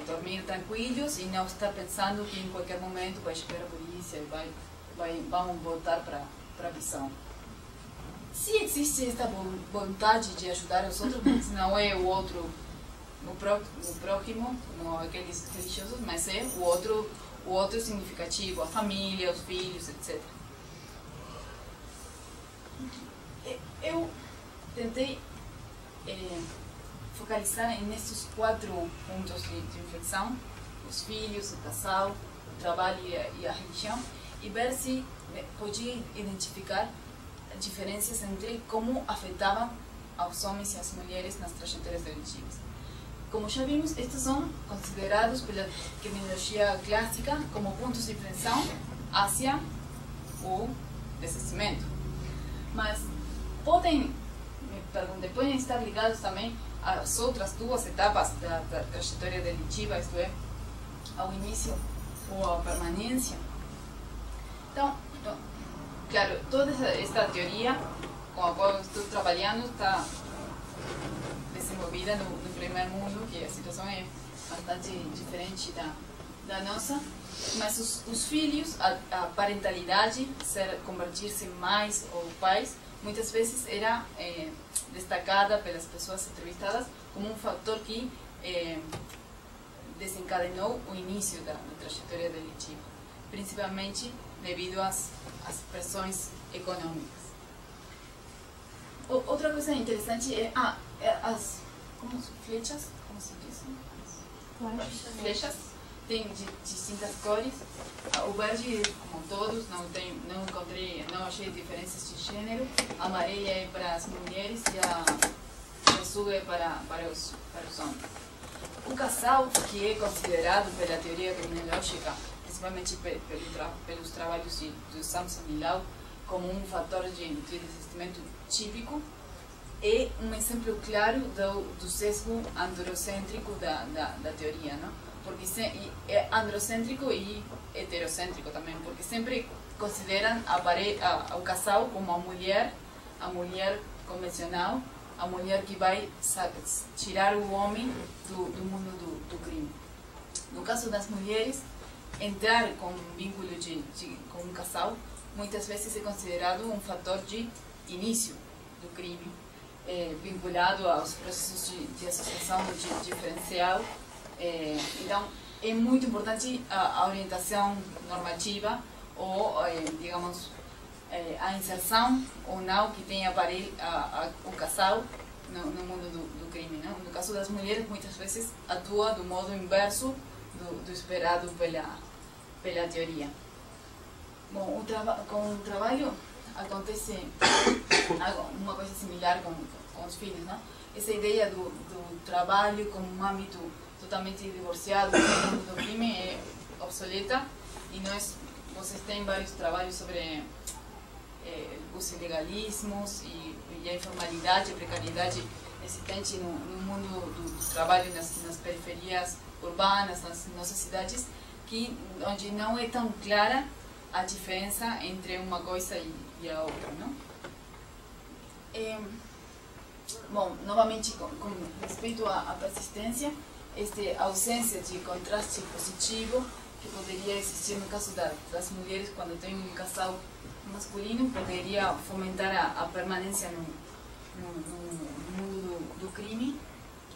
[SPEAKER 2] dormir tranquilos e não estar pensando que em qualquer momento vai chegar a polícia e vão voltar para a prisão. Se existe esta vontade de ajudar os outros, mas não é o outro, o próximo, como aqueles religiosos, mas é o outro significativo, a família, os filhos, etc. eu tentei focalizar nesses 4 pontos de inflexão: os filhos, o casal, o trabalho e a religião, e ver se podia identificar diferenças entre como afetavam aos homens e às mulheres nas trajetórias delitivas. Como já vimos, estes são considerados pela criminologia clássica como pontos de inflexão hacia o desistimento. Mas podem estar ligados também às outras 2 etapas da trajetória delitiva, isto é, ao início ou à permanência. Então, claro, toda esta teoria com a qual estou trabalhando está desenvolvida no primeiro mundo, que a situação é bastante diferente da nossa, mas os filhos, a parentalidade, convertir-se em mães ou pais, muitas vezes era destacada pelas pessoas entrevistadas como um fator que desencadenou o início da trajetória delitiva, principalmente devido às pressões econômicas. Outra coisa interessante é as flechas, como se diz? Flechas têm distintas cores. O verde, como todos, não achei diferenças de gênero. A amarela é para as mulheres e a azul é para os homens. O casal, que é considerado pela teoria criminológica, principalmente pelos trabalhos de Sampson e Lau, como um fator de desistimento típico, é um exemplo claro do sesgo androcêntrico da teoria, não? Porque é androcêntrico e heterocêntrico também, porque sempre consideram o casal como a mulher convencional, a mulher que vai tirar o homem do mundo do crime. No caso das mulheres, entrar com um vínculo com um casal muitas vezes é considerado um fator de início do crime, vinculado aos processos de associação diferencial. Então, é muito importante a orientação normativa ou, digamos, a inserção ou não que tenha o casal no mundo do crime, não? No caso das mulheres, muitas vezes atua do modo inverso do esperado pela teoria. Bom, com o trabalho acontece uma coisa similar com os filhos, não? Essa ideia do trabalho como um âmbito totalmente divorciado do mundo do crime é obsoleta, e vocês têm vários trabalhos sobre os ilegalismos e a informalidade, a precariedade existente no mundo do trabalho nas periferias urbanas, nas nossas cidades, onde não é tão clara a diferença entre uma coisa e a outra, não? Bom, novamente, com respeito à persistência, esta ausência de contraste positivo que poderia existir no caso das mulheres quando tem um casal masculino, poderia fomentar a permanência no mundo do crime.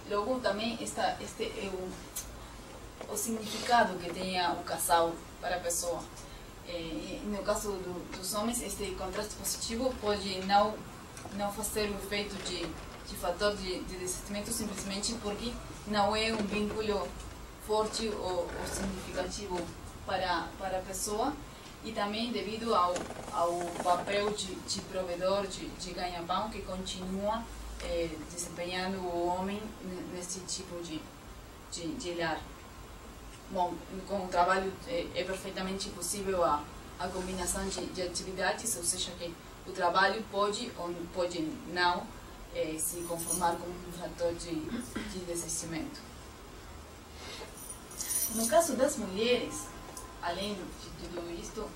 [SPEAKER 2] Logo, também este é o significado que tenha o casal para a pessoa. No caso dos homens, este contraste positivo pode não fazer o efeito de fator de desistimento, simplesmente porque não é um vínculo forte ou significativo para a pessoa, e também devido ao papel de provedor, de ganha-pão, que continua desempenhando o homem nesse tipo de lar. Bom, com o trabalho é perfeitamente possível a combinação de atividades, ou seja, que o trabalho pode ou pode não se conformar como um fator de desistimento. No caso das mulheres, além de tudo isto,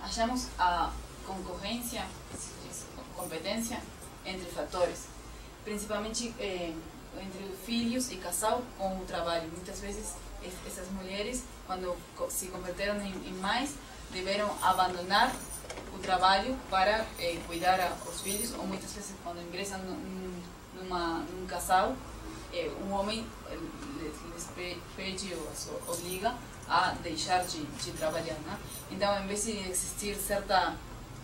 [SPEAKER 2] achamos a concorrência, competência entre fatores, principalmente entre filhos e casal com o trabalho. Muitas vezes essas mulheres, quando se converteram em mães, deveram abandonar o trabalho para cuidar aos filhos, ou muitas vezes quando ingressam num casal, um homem les pede ou as obriga a deixar de trabalhar, né? Então, em vez de existir certa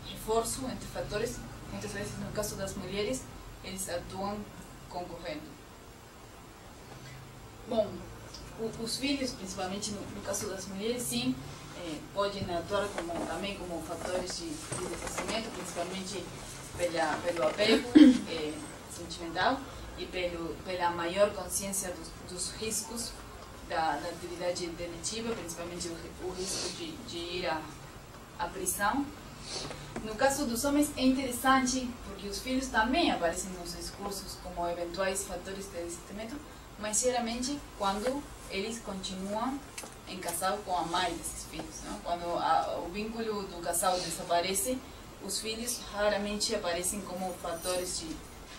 [SPEAKER 2] reforço entre fatores. Muitas vezes, no caso das mulheres, eles atuam concorrendo. Bom, os filhos, principalmente no caso das mulheres, sim, podem atuar também como fatores de desistimiento, principalmente pelo apego sentimental e pela maior consciência dos riscos da atividade deletiva, principalmente o risco de ir à prisão. No caso dos homens é interessante porque os filhos também aparecem nos discursos como eventuais fatores de desistimento, mas geralmente quando eles continuam em casal com a mãe desses filhos, não? Quando o vínculo do casal desaparece, os filhos raramente aparecem como fatores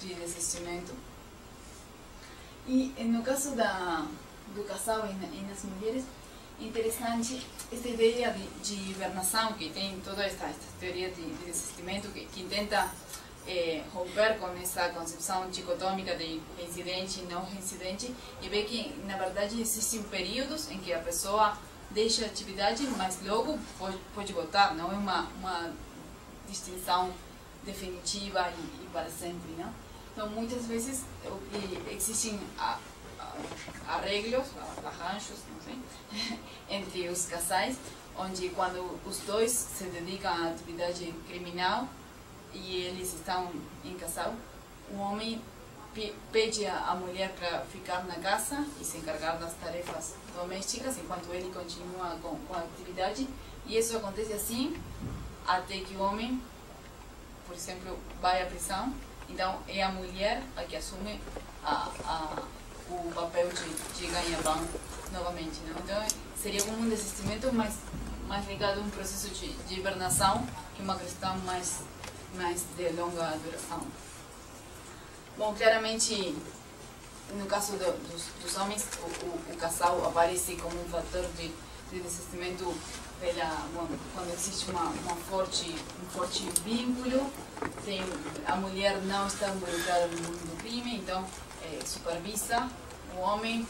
[SPEAKER 2] de desistimento. E no caso do casal e nas mulheres, interessante esta ideia de hibernação, que tem toda esta teoria de desistimento que tenta romper com essa concepção dicotômica de reincidente e não reincidente, e ver que na verdade existem períodos em que a pessoa deixa a atividade, mas logo pode voltar, não é uma distinção definitiva e para sempre, não? Então muitas vezes existem arranjos, não sei, entre os casais, onde quando os dois se dedicam à atividade criminal e eles estão em casal, o homem pede a mulher para ficar na casa e se encargar das tarefas domésticas enquanto ele continua com a atividade, e isso acontece assim até que o homem, por exemplo, vai à prisão. Então é a mulher a que assume o papel de ganha-pão novamente, não? Então seria como um desistimento mais ligado a um processo de hibernação que uma questão mais de longa duração. Bom, claramente no caso dos homens o casal aparece como um fator de desistimento quando existe um forte vínculo, a mulher não está involucrada no mundo do crime, então supervisa o homem,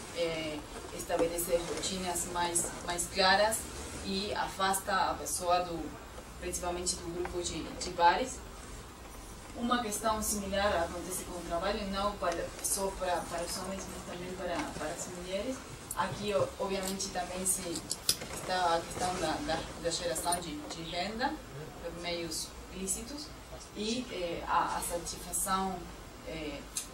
[SPEAKER 2] estabelece rotinas mais claras e afasta a pessoa principalmente do grupo de pares. Uma questão similar acontece com o trabalho, não só para os homens, mas também para as mulheres. Aqui, obviamente, também está a questão da geração de renda por meios lícitos e a satisfação,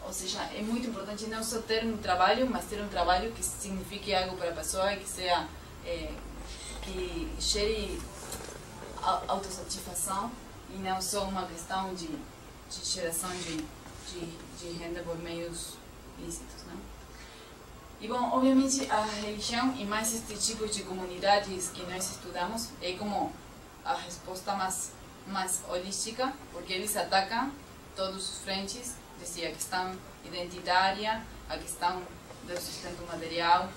[SPEAKER 2] ou seja, é muito importante não só ter um trabalho, mas ter um trabalho que signifique algo para a pessoa, que gere autossatisfação e não só uma questão de geração de renda por meios lícitos, não? E bom, obviamente a religião e mais este tipo de comunidades que nós estudamos é como a resposta mais holística, porque eles atacam todos os frentes, desde a questão identitária, a questão do sustento material,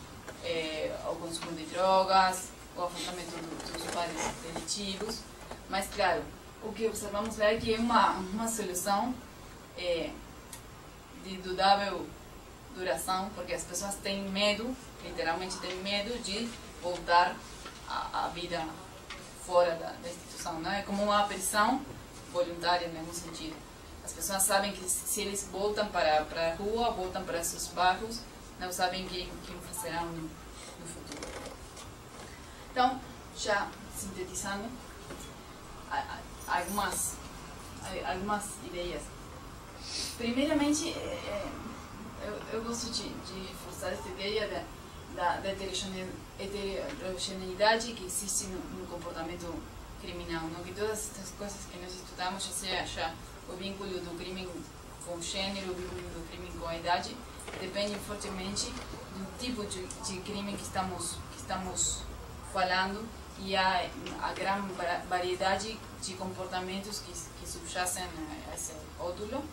[SPEAKER 2] o consumo de drogas, o afastamento dos pares delitivos. Mas claro, o que observamos lá é que é uma solução de durável duração, porque as pessoas têm medo, literalmente têm medo de voltar à vida fora da instituição, não é? Como uma prisão voluntária no mesmo sentido. As pessoas sabem que se eles voltam para a rua, voltam para seus bairros, não sabem o que farão no futuro. Então, já sintetizando, algumas ideias. Primeiramente, eu gosto de reforçar esta ideia da heterogeneidade que existe no comportamento criminal, não? Que todas estas coisas que nós estudamos, seja o vínculo do crime com o gênero, o vínculo do crime com a idade, dependem fortemente do tipo de crime que estamos falando e a grande variedade de comportamentos que subjacem a esse rótulo.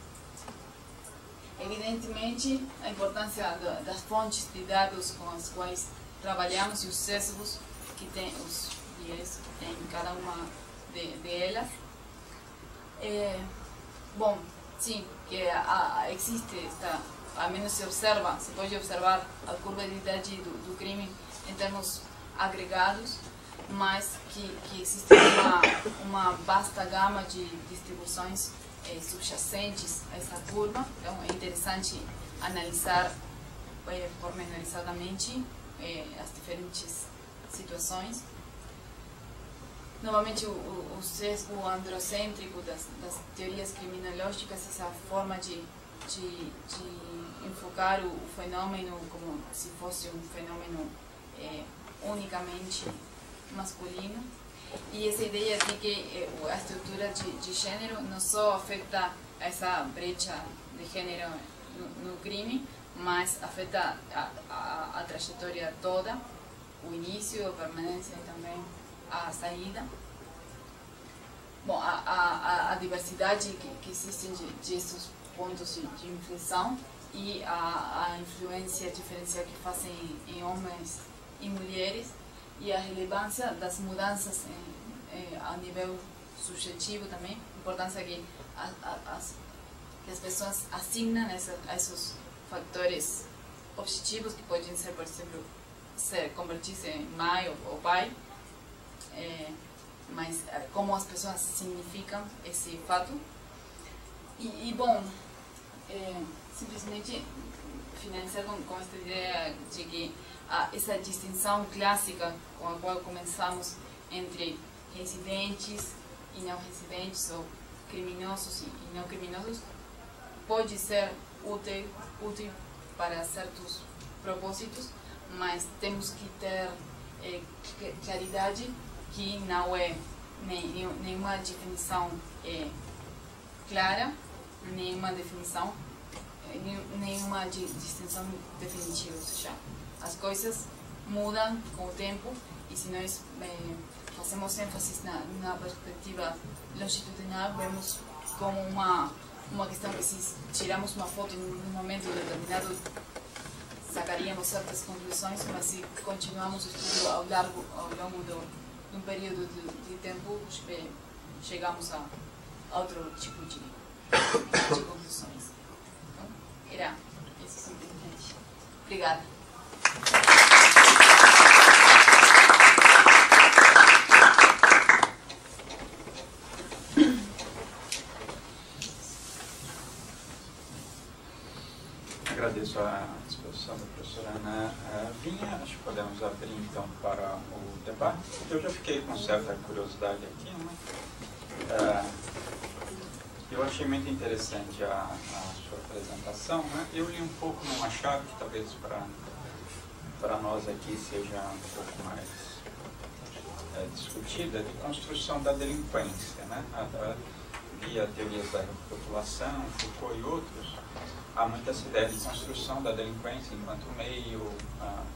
[SPEAKER 2] Evidentemente, a importância das fontes de dados com as quais trabalhamos e os sesgos que tem, os viés que tem cada uma delas. Bom, sim, que existe, ao menos se pode observar a curva de idade do crime em termos agregados. mas que existe uma vasta gama de distribuições subjacentes a essa curva. Então é interessante analisar pormenorizadamente as diferentes situações. Novamente, o sesgo androcêntrico das teorias criminológicas, essa forma de enfocar o fenômeno como se fosse um fenômeno unicamente masculino, e essa ideia de que a estrutura de gênero não só afeta essa brecha de gênero no crime, mas afeta a trajetória toda, o início, a permanência e também a saída. Bom, a diversidade que existem desses pontos de inflexão e a influência diferencial que fazem em homens e mulheres, e a relevância das mudanças a nível subjetivo também, a importância que as pessoas assignam a esses fatores objetivos, que podem ser, por exemplo, convertir-se em mãe ou pai, mas como as pessoas significam esse fato. E bom, simplesmente finalizar com esta ideia de que essa distinção clássica com a qual começamos entre residentes e não residentes, ou criminosos e não criminosos, pode ser útil para certos propósitos, mas temos que ter claridade que não é nenhuma definição clara, nenhuma definição, nenhuma distinção definitiva. Ou seja, as coisas mudam com o tempo, e se nós fazemos ênfase na perspectiva longitudinal, vemos como uma questão que, se tiramos uma foto em um momento determinado, sacaríamos certas conclusões, mas se continuamos o estudo ao longo de um período de tempo, chegamos a outro tipo de conclusões. Então, era isso simplesmente. Obrigada.
[SPEAKER 1] Agradeço a disposição da professora Ana Vinha. Acho que podemos abrir então para o debate. Eu já fiquei com certa curiosidade aqui, né? Eu achei muito interessante a sua apresentação, né? Eu li um pouco numa chave que talvez para nós aqui seja um pouco mais discutida, de construção da delinquência, né? Via teorias da repopulação, Foucault e outros, há muita essa ideia de construção da delinquência enquanto meio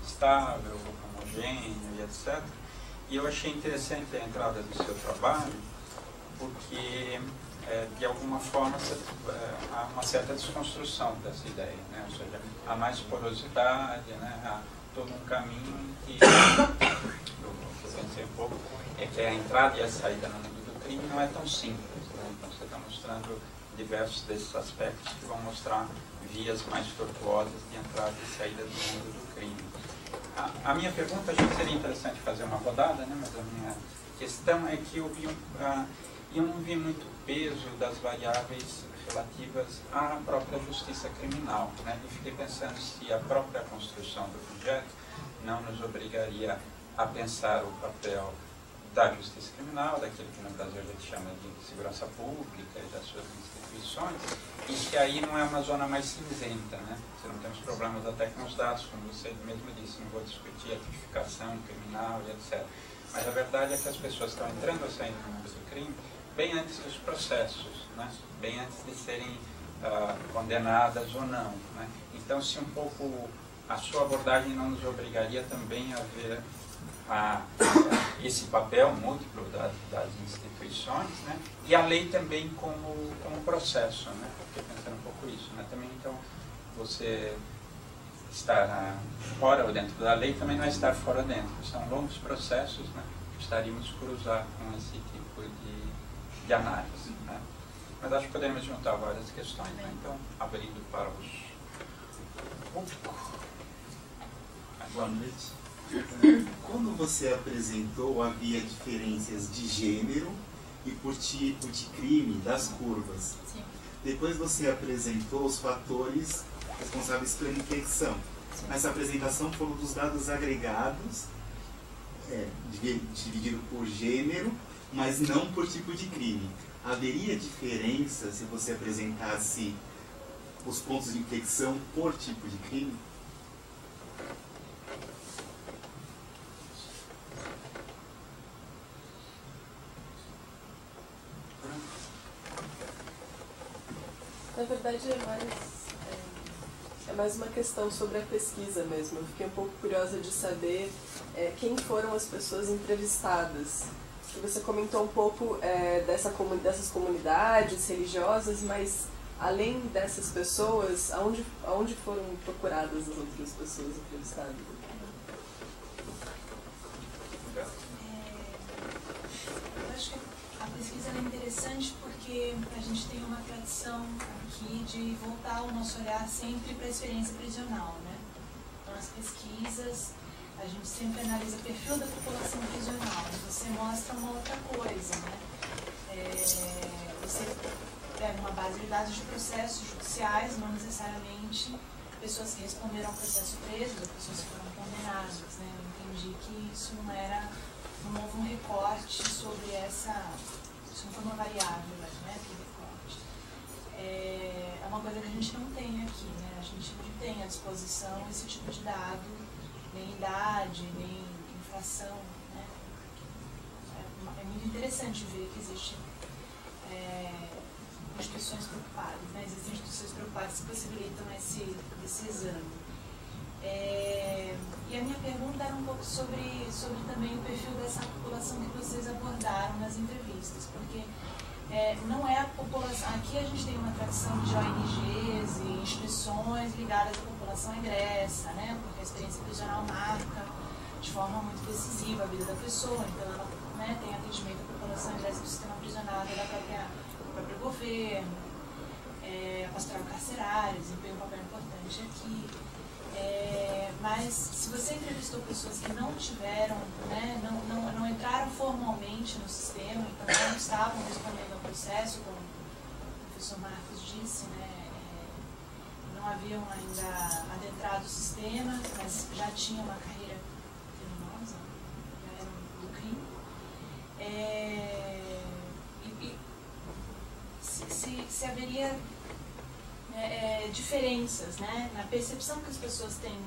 [SPEAKER 1] estável, homogêneo e etc. E eu achei interessante a entrada do seu trabalho, porque de alguma forma há uma certa desconstrução dessa ideia, né? Ou seja, há mais porosidade, né? Há todo um caminho que eu pensei um pouco, é que a entrada e a saída no mundo do crime não é tão simples, né? Então você está mostrando diversos desses aspectos que vão mostrar vias mais tortuosas de entrada e saída do mundo do crime. A minha pergunta, acho que seria interessante fazer uma rodada, né? Mas a minha questão é que eu não vi muito peso das variáveis relativas à própria justiça criminal, né? E fiquei pensando se a própria construção do projeto não nos obrigaria a pensar o papel da justiça criminal, daquilo que no Brasil a gente chama de segurança pública e das suas instituições, e que aí não é uma zona mais cinzenta, né? Você não tem os problemas até com os dados, como você mesmo disse, não vou discutir a tipificação criminal e etc. Mas a verdade é que as pessoas estão entrando ou saindo no mundo do crime bem antes dos processos, né? Bem antes de serem condenadas ou não, né? Então, se um pouco a sua abordagem não nos obrigaria também a ver esse papel múltiplo das instituições, né? E a lei também como processo, né? Fiquei pensando um pouco isso, né? Também, então, você estar fora ou dentro da lei também não é estar fora ou dentro. São longos processos, né? Estaríamos cruzar com esse tipo de análise, né? Mas acho que poderíamos juntar várias questões, né? Então, abrindo para os público.
[SPEAKER 3] Boa noite. Quando você apresentou, havia diferenças de gênero e por tipo de crime das curvas.
[SPEAKER 2] Sim.
[SPEAKER 3] Depois você apresentou os fatores responsáveis pela infecção.
[SPEAKER 2] Sim.
[SPEAKER 3] Nessa apresentação foram dos dados agregados, dividido por gênero, mas não por tipo de crime. Haveria diferença se você apresentasse os pontos de infecção por tipo de crime?
[SPEAKER 4] Na verdade, é mais uma questão sobre a pesquisa mesmo. Eu fiquei um pouco curiosa de saber quem foram as pessoas entrevistadas. Você comentou um pouco dessas comunidades religiosas, mas além dessas pessoas, aonde foram procuradas as outras pessoas entrevistadas?
[SPEAKER 5] Eu acho que a pesquisa é interessante porque a gente tem uma tradição aqui de voltar o nosso olhar sempre para a experiência prisional, né? Então, as pesquisas, a gente sempre analisa o perfil da população prisional, você mostra uma outra coisa, né? Você pega uma base de dados de processos judiciais, não necessariamente pessoas que responderam ao processo preso, ou pessoas que foram condenadas, né? Eu entendi que isso não era um recorte sobre isso não foi uma variável, né, que recorte. É uma coisa que a gente não tem aqui, né? A gente não tem à disposição esse tipo de dado, nem idade, nem infração, né? É muito interessante ver que existem instituições preocupadas, né? Existem instituições preocupadas que possibilitam esse exame. E a minha pergunta era um pouco sobre também o perfil dessa população que vocês abordaram nas entrevistas, porque não é a população... Aqui a gente tem uma tradição de ONGs e instituições ligadas à população egressa, né? Porque a experiência prisional marca de forma muito decisiva a vida da pessoa, então ela, né, tem atendimento à população egressa do sistema prisional, do próprio governo, a pastoral carcerária desempenha um papel importante aqui. Mas se você entrevistou pessoas que não tiveram, né, não entraram formalmente no sistema, então não estavam respondendo ao processo, como o professor Marcos disse, né, não haviam ainda adentrado o sistema, mas já tinham uma carreira criminosa, já eram do crime. Se haveria diferenças, né, na percepção que as pessoas têm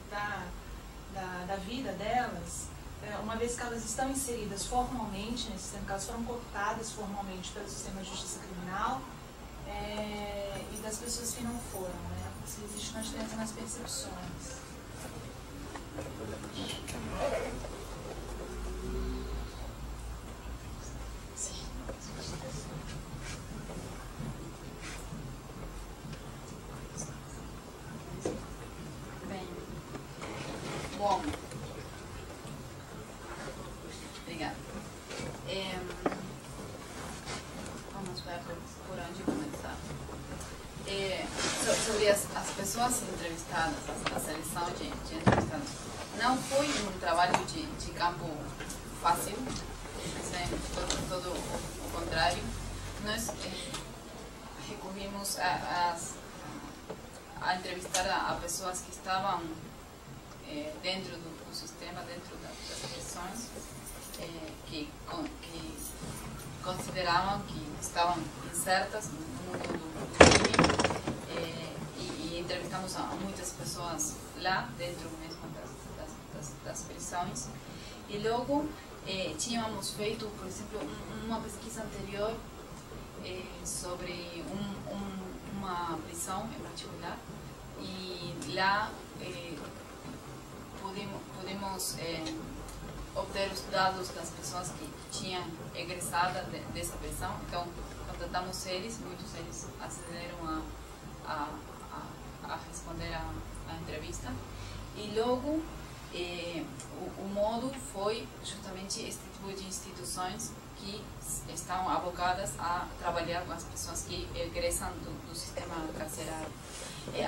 [SPEAKER 5] da vida delas, uma vez que elas estão inseridas formalmente nesse sistema, que elas foram cooptadas formalmente pelo sistema de justiça criminal, e das pessoas que não foram, né? Se existe uma diferença nas percepções.
[SPEAKER 2] Bom, obrigada. Vamos ver por onde começar. Sobre as pessoas entrevistadas, a seleção de entrevistados, não foi um trabalho de campo fácil, todo o contrário. Nós recorrimos a entrevistar a pessoas que estavam dentro do sistema, dentro das prisões, que consideravam que estavam insertas no mundo do crime, e entrevistamos a muitas pessoas lá dentro mesmo das prisões. E logo tínhamos feito, por exemplo, uma pesquisa anterior sobre uma prisão em particular, e lá pudimos obter os dados das pessoas que tinham egressado dessa prisão. Então, contatamos eles, muitos deles acederam a responder a entrevista. E logo o modo foi justamente este tipo de instituições que estão abocadas a trabalhar com as pessoas que egressam do sistema carcerário.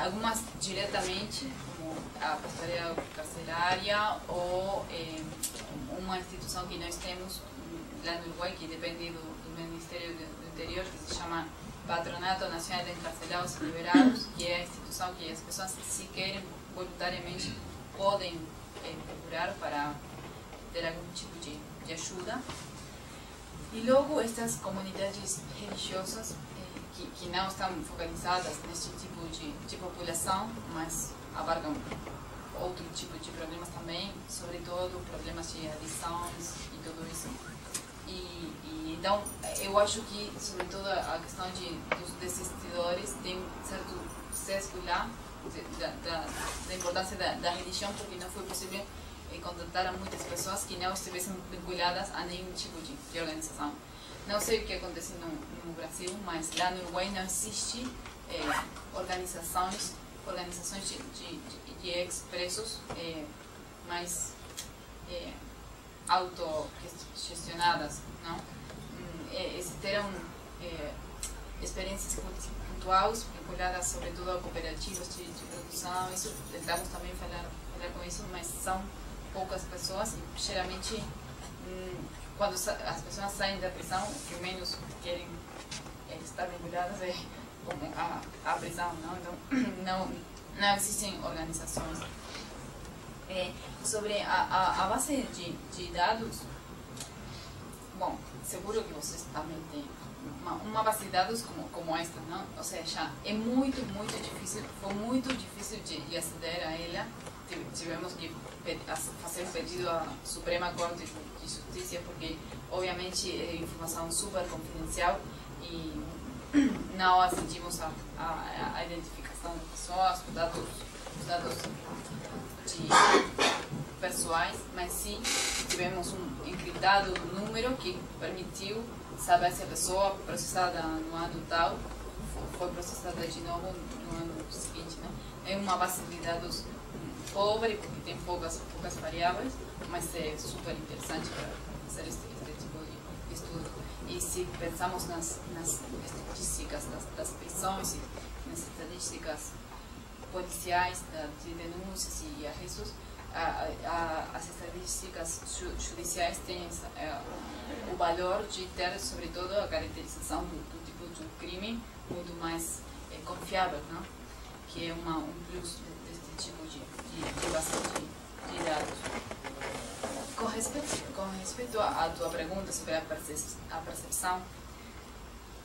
[SPEAKER 2] Algumas diretamente, como a pastoral carcerária, ou uma instituição que nós temos lá no Uruguai, que depende do Ministério do Interior, que se chama Patronato Nacional de Encarcelados e Liberados, que é a instituição que as pessoas, se querem voluntariamente, podem procurar para ter algum tipo de ajuda. E logo estas comunidades religiosas que não estão focalizadas neste tipo de população, mas abarcam outro tipo de problemas também, sobretudo problemas de adições e tudo isso. E então, eu acho que, sobretudo, a questão dos desistidores tem um certo sesgo lá, da importância da religião, porque não foi possível contratar muitas pessoas que não estivessem vinculadas a nenhum tipo de organização. Não sei o que acontece no Brasil, mas lá no Uruguai não existe organizações de ex-presos mais autogestionadas, não? Existiram experiências pontuais vinculadas sobretudo a cooperativas de produção. Isso tentamos também falar com isso, mas são poucas pessoas e geralmente quando as pessoas saem da prisão, o que menos querem estar vinculadas é a prisão, não? Então não existem organizações. Sobre a base de dados, bom, seguro que vocês também têm uma base de dados como esta, não? Ou seja, é muito difícil, foi muito difícil de aceder a ela. Tivemos que fazer um pedido à Suprema Corte de Justiça, porque obviamente é informação super confidencial e não atingimos a identificação das pessoas, os dados pessoais, mas sim tivemos um encriptado número que permitiu saber se a pessoa processada no ano tal foi processada de novo no ano seguinte, né? É uma base de dados pobre, porque tem poucas variáveis, mas é super interessante para fazer este tipo de estudo. E se pensamos nas estatísticas das prisões e nas estatísticas policiais de denúncias e arrestos, as estatísticas judiciais têm o valor de ter, sobretudo, a caracterização do tipo de crime muito mais confiável, não? Que é um plus deste tipo de base de dados. Com respeito à tua pergunta sobre a percepção,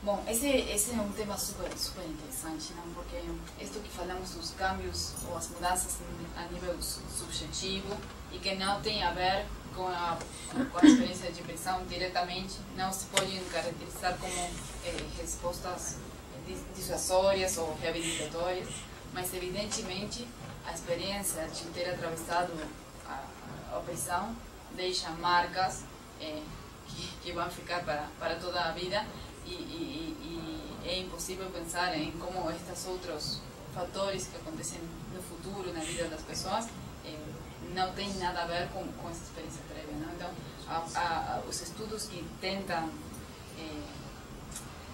[SPEAKER 2] bom, esse é um tema super interessante, não? Porque isto que falamos dos câmbios ou as mudanças a nível subjetivo e que não tem a ver com a experiência de prisão diretamente, não se podem caracterizar como respostas dissuasórias ou reabilitatórias, mas evidentemente a experiência de ter atravessado a prisão deixa marcas que vão ficar para toda a vida e é impossível pensar em como estes outros fatores que acontecem no futuro na vida das pessoas não tem nada a ver com essa experiência prévia, não? Então, os estudos que tentam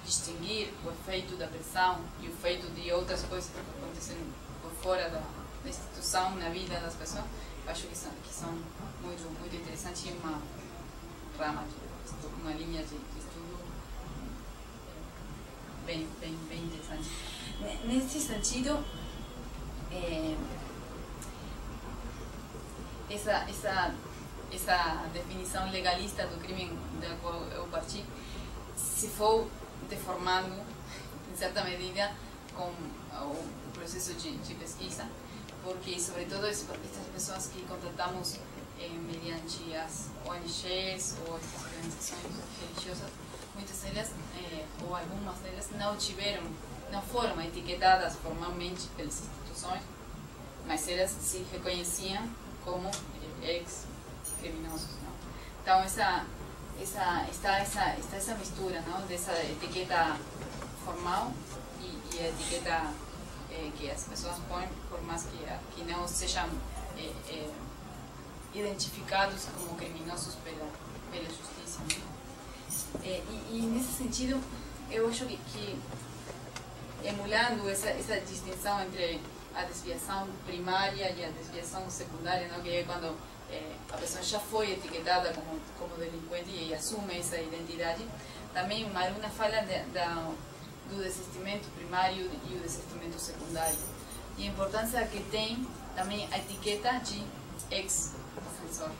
[SPEAKER 2] distinguir o efeito da prisão e o efeito de outras coisas que acontecem por fora da instituição na vida das pessoas, acho que são muito interessantes e uma rama uma linha de estudo bem interessante. Nesse sentido, essa definição legalista do crime da qual eu parti se for deformando, em certa medida, com o processo de pesquisa, porque, sobretudo, estas pessoas que contratamos mediante as ONGs ou estas organizações religiosas, muitas delas, ou algumas delas, não foram etiquetadas formalmente pelas instituições, mas elas se reconheciam como ex-criminosos, não? Então, está essa mistura, não? Dessa etiqueta formal e a etiqueta que as pessoas põem, por mais que não sejam identificados como criminosos pela justiça. E nesse sentido, eu acho que emulando essa distinção entre a desviação primária e a desviação secundária, não? Que é quando a pessoa já foi etiquetada como delinquente e assume essa identidade. Também Maruna fala do desistimento primário e o desistimento secundário. E a importância que tem também a etiqueta de ex-ofensor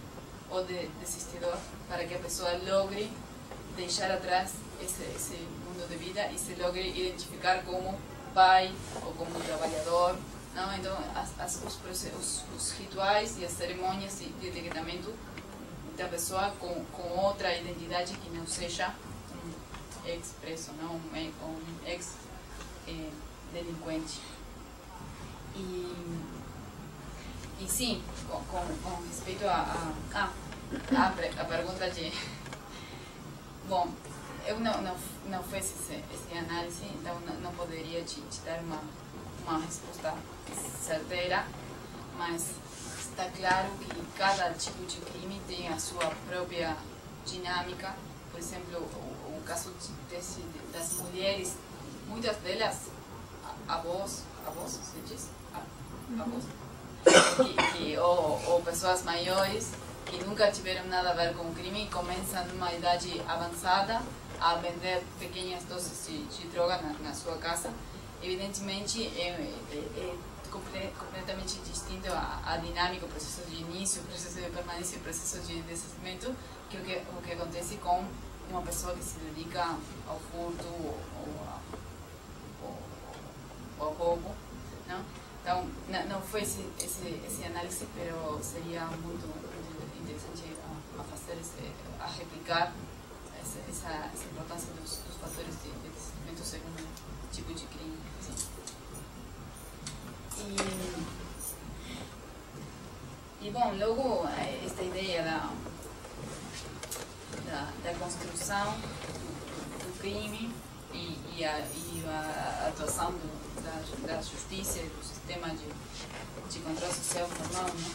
[SPEAKER 2] ou de desistidor, para que a pessoa logre deixar atrás esse mundo de vida e se logre identificar como pai ou como trabalhador. Não? Então, os rituais e as cerimônias de etiquetamento da pessoa com outra identidade que não seja um ex-preso, não? Um ex-delinquente. E sim, com respeito a pergunta de... Bom, eu não fiz essa análise, então não poderia te dar uma resposta certeira, mas está claro que cada tipo de crime tem a sua própria dinâmica. Por exemplo, o caso das mulheres, muitas delas avós, se diz? Avós? Ou pessoas maiores que nunca tiveram nada a ver com o crime e começam numa idade avançada a vender pequenas doses de droga na sua casa. Evidentemente é completamente distinto a dinâmica, o processo de início, o processo de permanência e o processo de desistimento, que o que acontece com uma pessoa que se dedica ao furto ou ao roubo, não? Então, não foi esse análise, mas seria muito interessante a fazer, a replicar essa importância dos fatores de desistimento segundo tipo de crime. Sim. E bom, logo esta ideia da construção do crime e a atuação da justiça e do sistema de controle social formal, né?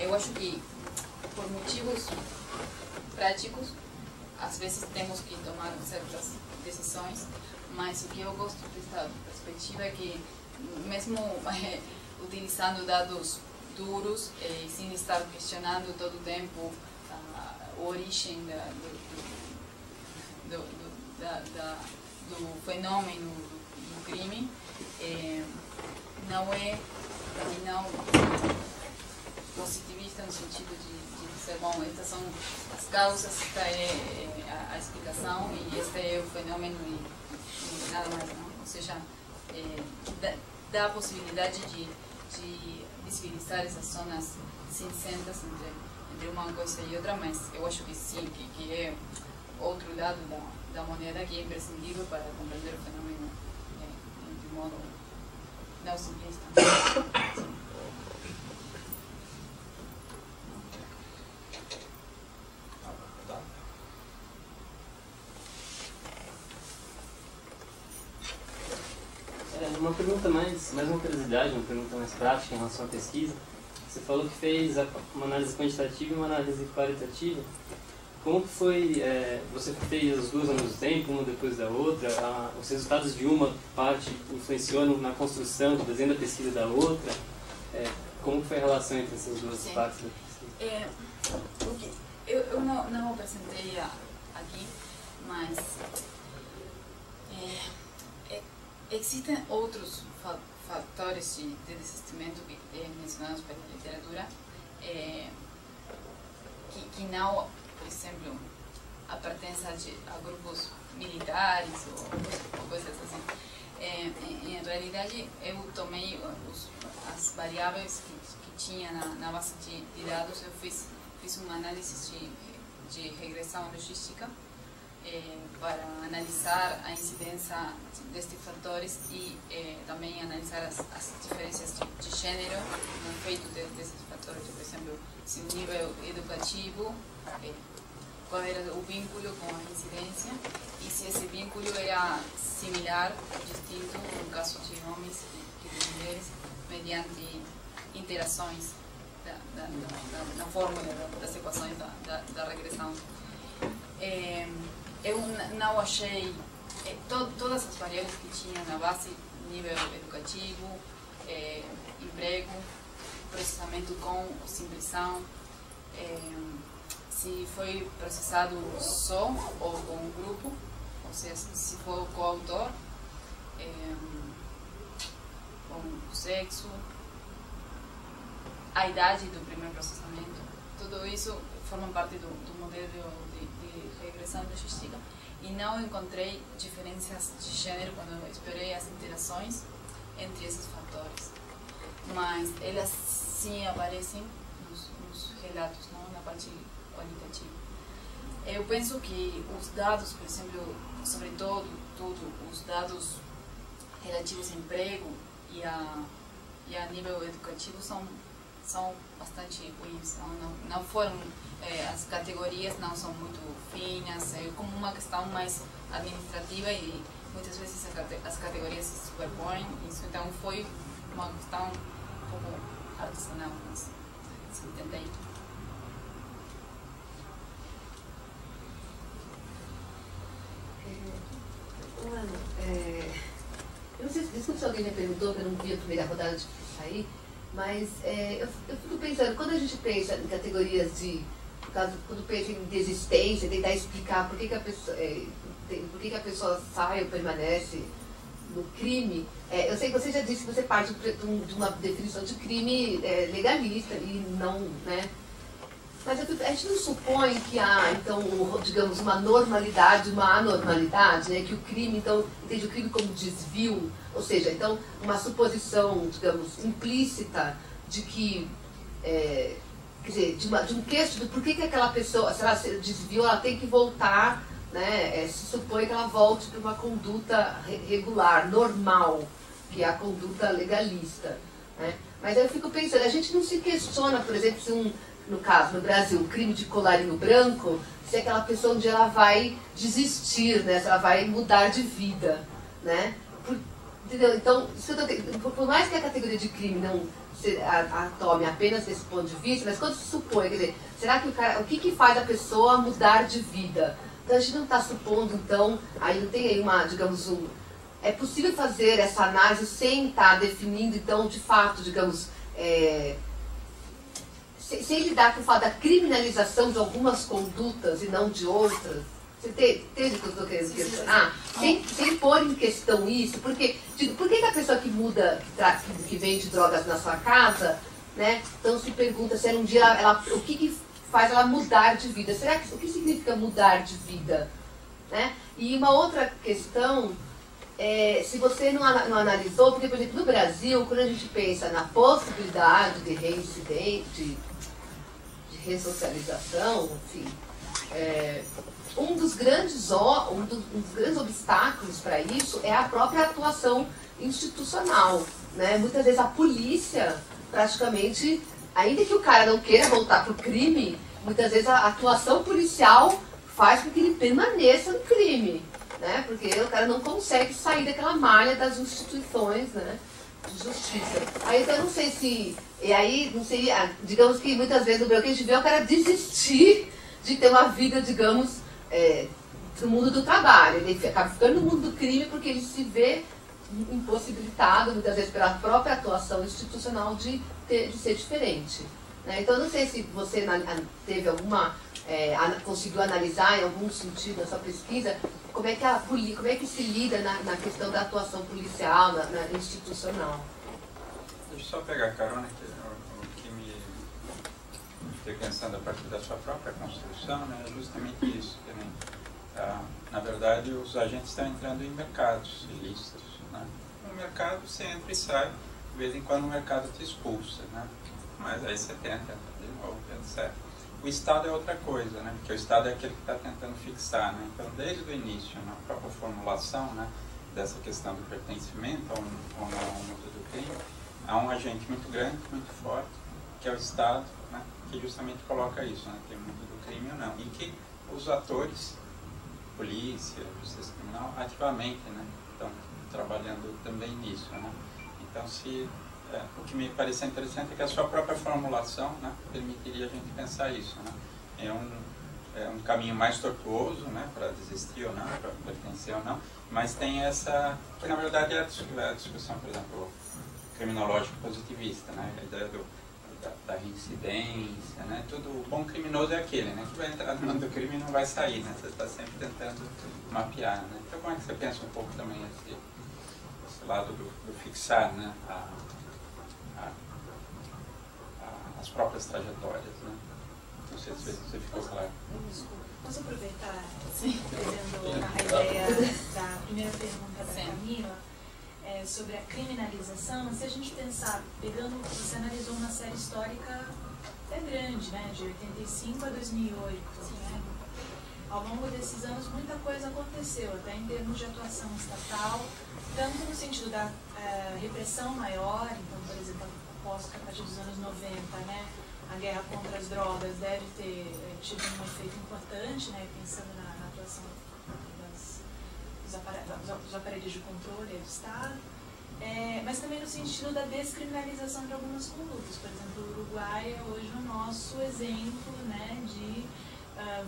[SPEAKER 2] Eu acho que por motivos práticos às vezes temos que tomar certas decisões, mas o que eu gosto desta perspectiva é que mesmo utilizando dados duros e sem estar questionando todo o tempo a origem do fenômeno do crime, não é positivista no sentido de dizer, bom, estas são as causas, esta é a explicação e este é o fenômeno e nada mais, não? Ou seja, dá a possibilidade de visibilizar essas zonas cinzentas entre uma coisa e outra, mas eu acho que sim, que é outro lado da moneda que é imprescindível para compreender o fenômeno de modo não simplista. Sim.
[SPEAKER 6] Uma pergunta mais uma curiosidade, uma pergunta mais prática em relação à pesquisa. Você falou que fez uma análise quantitativa e uma análise qualitativa. Como que foi, você fez as duas ao mesmo tempo, uma depois da outra? Os resultados de uma parte influenciou na construção, no desenho da pesquisa da outra? Como foi a relação entre essas duas
[SPEAKER 2] Sim.
[SPEAKER 6] partes da pesquisa?
[SPEAKER 2] Eu não apresentei aqui, mas existem outros fatores de desistimento mencionados pela literatura que não, por exemplo, a pertença a grupos militares ou coisas assim. Em realidade, eu tomei as variáveis que tinha na base de dados, eu fiz uma análise de regressão logística para analisar a incidência destes fatores e também analisar as diferenças de gênero no efeito desses fatores. Por exemplo, se o nível educativo, qual era o vínculo com a incidência e se esse vínculo era similar ou distinto no caso de homens que de mulheres mediante interações na fórmula das equações da regressão. Eu não achei todas as variáveis que tinha na base, nível educativo, emprego, processamento com simplição, se foi processado só ou com um grupo, ou seja, se for o coautor, com o sexo, a idade do primeiro processamento, tudo isso forma parte do modelo de regressão logística, e não encontrei diferenças de gênero quando eu explorei as interações entre esses fatores, mas elas sim aparecem nos relatos, não na parte qualitativa. Eu penso que os dados, por exemplo, sobretudo os dados relativos a emprego e a nível educativo são bastante ruins, não foram, as categorias não são muito finas, é como uma questão mais administrativa e muitas vezes as categorias se superpõem, isso então foi uma questão um pouco artesanal, mas sim, tentei.
[SPEAKER 7] Eu não sei, desculpa se alguém me perguntou, que eu não vi a primeira rodada de sair, mas eu fico pensando, quando a gente pensa em categorias de, no caso, quando pensa em desistência, tentar explicar por que a pessoa sai ou permanece no crime, eu sei que você já disse que você parte de uma definição de crime legalista e não, né? Mas a gente não supõe que há, então, digamos, uma normalidade, uma anormalidade, né? Que o crime, então, entende o crime como desvio, ou seja, então, uma suposição, digamos, implícita de que, quer dizer, de um queixo de por que aquela pessoa, se ela se desviou, ela tem que voltar, né? Se supõe que ela volte para uma conduta regular, normal, que é a conduta legalista, né? Mas aí eu fico pensando, a gente não se questiona, por exemplo, se no caso, no Brasil, um crime de colarinho branco, se aquela pessoa um dia ela vai desistir, né? Se ela vai mudar de vida, né? Entendeu? Então, por mais que a categoria de crime não a tome apenas desse ponto de vista, mas quando se supõe, quer dizer, será que o que faz a pessoa mudar de vida? Então a gente não está supondo, então, aí não tem aí uma, digamos, é possível fazer essa análise sem estar definindo, então, de fato, digamos, sem lidar com o fato da criminalização de algumas condutas e não de outras. Você entende o que eu estou querendo questionar? Sem pôr em questão isso, porque por que a pessoa que muda, que vende drogas na sua casa, né, então se pergunta se um dia o que faz ela mudar de vida? O que significa mudar de vida? Né? E uma outra questão, se você não analisou, porque, por exemplo, no Brasil, quando a gente pensa na possibilidade de reincidente, de ressocialização, enfim, um dos grandes obstáculos para isso é a própria atuação institucional, né? Muitas vezes a polícia, praticamente, ainda que o cara não queira voltar para o crime, muitas vezes a atuação policial faz com que ele permaneça no crime, né? Porque o cara não consegue sair daquela malha das instituições, né, de justiça. Aí então eu não sei se... E aí, não sei, digamos que muitas vezes o que a gente vê é o cara desistir de ter uma vida, digamos, no mundo do trabalho. Ele acaba ficando no mundo do crime porque ele se vê impossibilitado, muitas vezes pela própria atuação institucional, de ser diferente. Né? Então, eu não sei se você teve alguma... conseguiu analisar em algum sentido na sua pesquisa como é que se lida na questão da atuação policial, na institucional.
[SPEAKER 1] Deixa eu só pegar a carona, o que me fiquei pensando a partir da sua própria construção, né, é justamente isso. Que, né, na verdade, os agentes estão entrando em mercados ilícitos. Né? No mercado você entra e sai, de vez em quando o mercado te expulsa, né? Mas aí você tenta de novo, etc. O Estado é outra coisa, né? Porque o Estado é aquele que está tentando fixar, né? Então, desde o início, na própria formulação, né, dessa questão do pertencimento ou não ao mundo do crime, há um agente muito grande, muito forte, que é o Estado, né, que justamente coloca isso, né, que é o mundo do crime ou não. E que os atores, polícia, justiça criminal, ativamente, né, estão trabalhando também nisso, né? Então, se o que me parecia interessante é que a sua própria formulação, né, permitiria a gente pensar isso, né? É um caminho mais tortuoso, né, para desistir ou não, para pertencer ou não, mas tem essa, que na verdade é a discussão, por exemplo, criminológico positivista, né, a ideia da reincidência, né, tudo bom criminoso é aquele, né, que vai entrar no mundo do crime e não vai sair, né, você está sempre tentando mapear, né. Então como é que você pensa um pouco também esse lado do fixar, né, as próprias trajetórias, né? Não sei se você ficou claro.
[SPEAKER 5] Posso aproveitar, trazendo a ideia da primeira pergunta da Camila, sobre a criminalização? Se a gente pensar, você analisou uma série histórica até grande, né, de 85 a 2008, né? Ao longo desses anos muita coisa aconteceu, até em termos de atuação estatal, tanto no sentido da repressão maior, então, por exemplo, aposto que a partir dos anos 90, né, a guerra contra as drogas deve ter tido um efeito importante, né, pensando na atuação dos aparelhos de controle do Estado, mas também no sentido da descriminalização de algumas condutas. Por exemplo, o Uruguai é hoje o nosso exemplo, né, de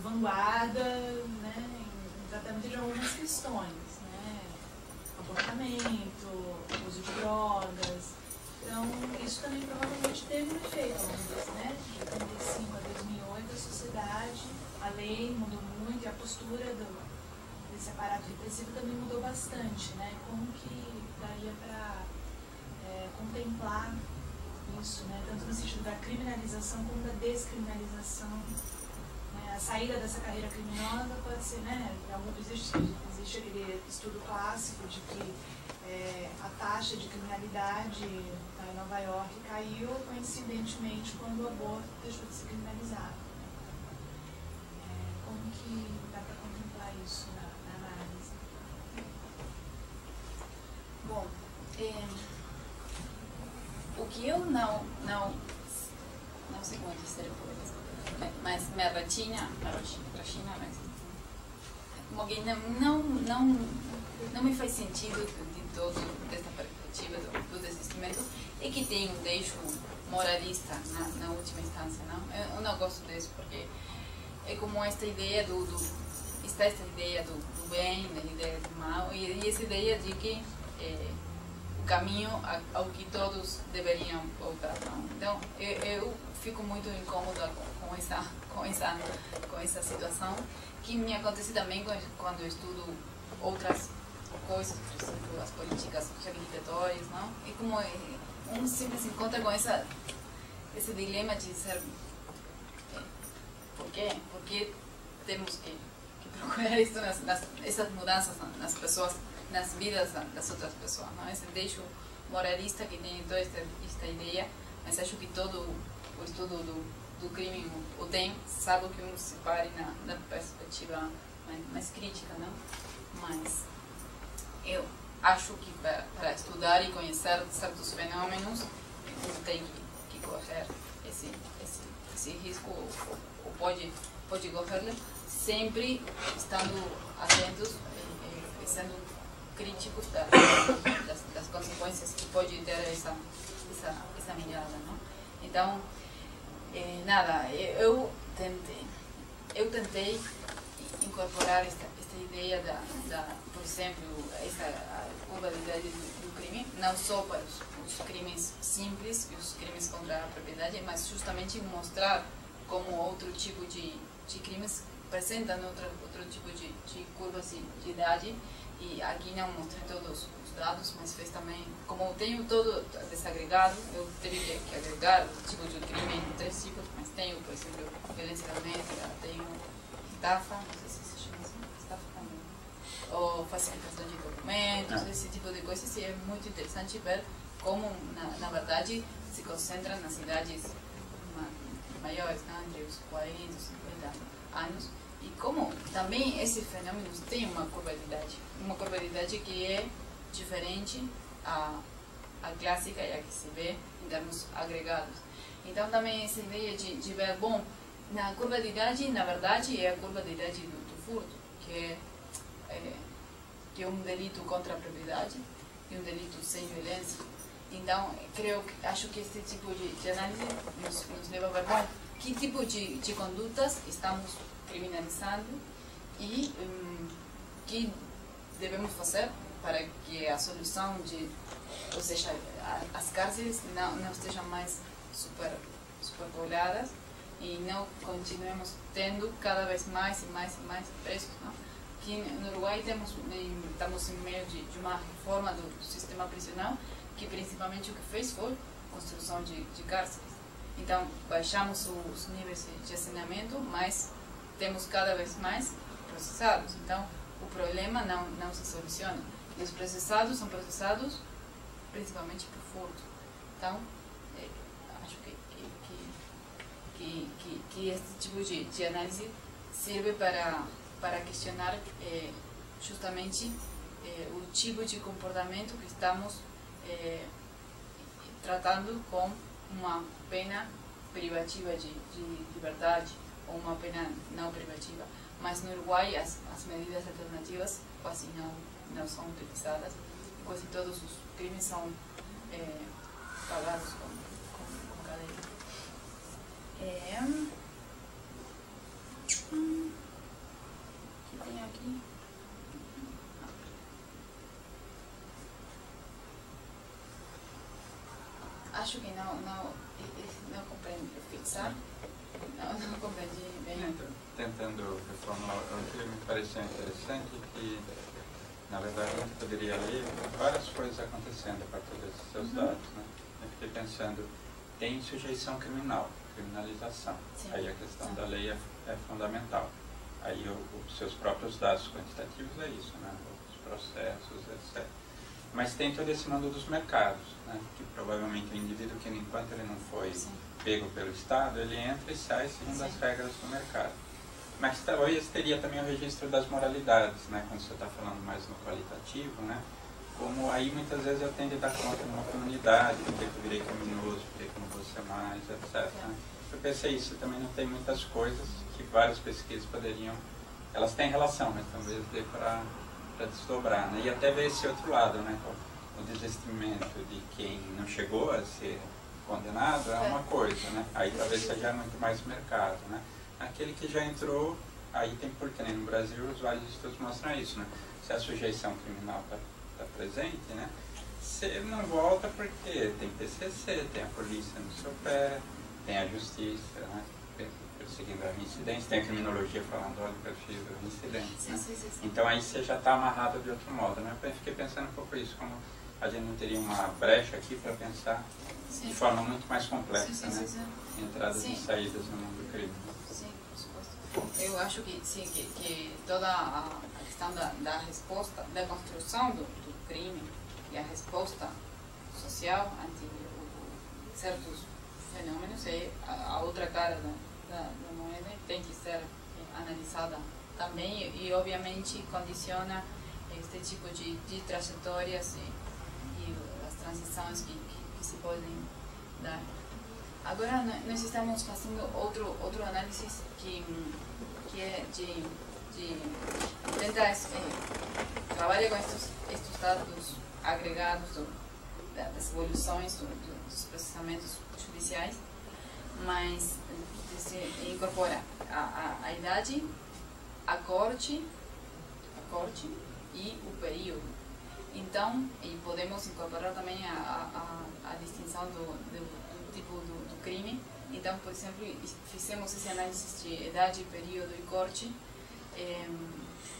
[SPEAKER 5] vanguarda, né, em tratamento de algumas questões, né, abortamento, uso de drogas. Então, isso também provavelmente teve um efeito ao longo desse, né, de 85 a 2008, a sociedade, a lei mudou muito e a postura desse aparato repressivo também mudou bastante, né? Como que daria para contemplar isso, né? Tanto no sentido da criminalização como da descriminalização, né? A saída dessa carreira criminosa pode ser, né? Existe aquele estudo clássico de que a taxa de criminalidade em Nova York caiu coincidentemente quando o aborto deixou de ser criminalizado. Como que dá para contemplar isso na análise?
[SPEAKER 2] Bom, o que eu não sei como dizer, mas minha rotina, mas como que não me faz sentido de todo dessa perspectiva do desistimento e que tem um deixo moralista na última instância, não? Eu não gosto disso porque é como esta ideia esta ideia do bem, da ideia do mal e essa ideia de que o caminho ao que todos deveriam voltar, não? Então eu fico muito incômoda com essa situação que me acontece também quando eu estudo outras coisas, por exemplo, as políticas reabilitatórias, não? E como um sempre se encontra com esse dilema de dizer por que temos que procurar isso essas mudanças nas pessoas, nas vidas das outras pessoas, não? Esse deixo moralista que tem toda esta ideia, mas acho que todo o estudo do crime o tem, salvo que um se pare na perspectiva mais crítica, não? Mas eu acho que para estudar e conhecer certos fenômenos, um tem que correr esse risco, ou pode correr sempre estando atentos e sendo críticos das consequências que pode ter essa mirada, não? Então, eu tentei incorporar esta ideia por exemplo, essa globalidade do crime, não só para os crimes simples e os crimes contra a propriedade, mas justamente mostrar como outro tipo de crimes apresentam outro tipo de curvas de idade, e aqui não mostrei todos os dados, mas fez também, como eu tenho todo desagregado, eu teria que agregar o tipo de crime em 3 tipos, mas tenho, por exemplo, violência doméstica, tenho estafa, não sei se se chama assim, estafa também, ou falsificação de documentos, esse tipo de coisas, e é muito interessante ver como, na verdade, se concentra nas cidades maiores, né, entre os 40 e 50 anos, e como também esses fenômenos têm uma curva de idade que é diferente à clássica e a que se vê em termos agregados. Então também essa ideia de ver, bom, na curva de idade, na verdade, é a curva de idade do furto, que é um delito contra a propriedade e um delito sem violência. Então, acho que este tipo de análise nos leva a ver, bom, que tipo de condutas estamos criminalizando e que devemos fazer para que a solução ou seja, as cárceres não estejam mais superpobladas e não continuemos tendo cada vez mais e mais presos, não? Aqui no Uruguai estamos em meio de uma reforma do sistema prisional que principalmente o que fez foi construção de cárceres. Então, baixamos os níveis de hacinamento, mas temos cada vez mais processados. Então, o problema não se soluciona. E os processados são processados principalmente por furto. Então, acho que este tipo de análise serve para questionar justamente o tipo de comportamento que estamos tratando com uma pena privativa de liberdade ou uma pena não privativa. Mas no Uruguai as medidas alternativas quase não são utilizadas. Quase todos os crimes são pagados com cadeia. O que tem aqui? Acho que não compreendo fixar. Não compreendi bem.
[SPEAKER 1] Tentando reformular, o que me pareceu interessante é que, na verdade, a gente poderia ler várias coisas acontecendo a partir desses seus dados, né? Eu fiquei pensando, tem sujeição criminal, criminalização. Sim. Aí a questão da lei é fundamental. Aí os seus próprios dados quantitativos é isso, né? Os processos, etc. Mas tem todo esse mundo dos mercados, né? Que provavelmente o indivíduo que, enquanto ele não foi pego pelo Estado, ele entra e sai segundo as regras do mercado. Mas talvez teria também o registro das moralidades, né? Quando você está falando mais no qualitativo, né? Como aí muitas vezes eu tendo a dar conta numa comunidade, porque eu virei criminoso, porque eu não vou ser mais, etc. Né? Eu pensei isso, também não tem muitas coisas que várias pesquisas poderiam, elas têm relação, mas talvez dê para desdobrar, né? E até ver esse outro lado, né? O desistimento de quem não chegou a ser condenado é uma coisa, né? Aí talvez seja muito mais mercado, né? Aquele que já entrou, aí tem, porque nem no Brasil os vários estudos mostram isso, né? Se a sujeição criminal está presente, né? Você não volta porque tem PCC, tem a polícia no seu pé, tem a justiça, né? Perseguindo a reincidência, tem a criminologia falando, olha o perfil do reincidente, né? Sim. Então aí você já está amarrado de outro modo, né? Eu fiquei pensando um pouco isso, como a gente não teria uma brecha aqui para pensar de forma muito mais complexa, né? Entradas e saídas no mundo do crime.
[SPEAKER 2] Sim, por suposto. Eu acho que sim, que toda a questão da resposta, da construção do crime e a resposta social ante certos fenômenos é a outra cara da moeda, tem que ser analisada também e obviamente condiciona este tipo de trajetórias e as transições que se podem dar. Agora nós estamos fazendo outro análise que é de tentar trabalhar com estes dados agregados das evoluções dos processamentos judiciais, mas se incorpora a idade, a corte e o período. Então, e podemos incorporar também a distinção do tipo do crime. Então, por exemplo, fizemos esse análise de idade, período e corte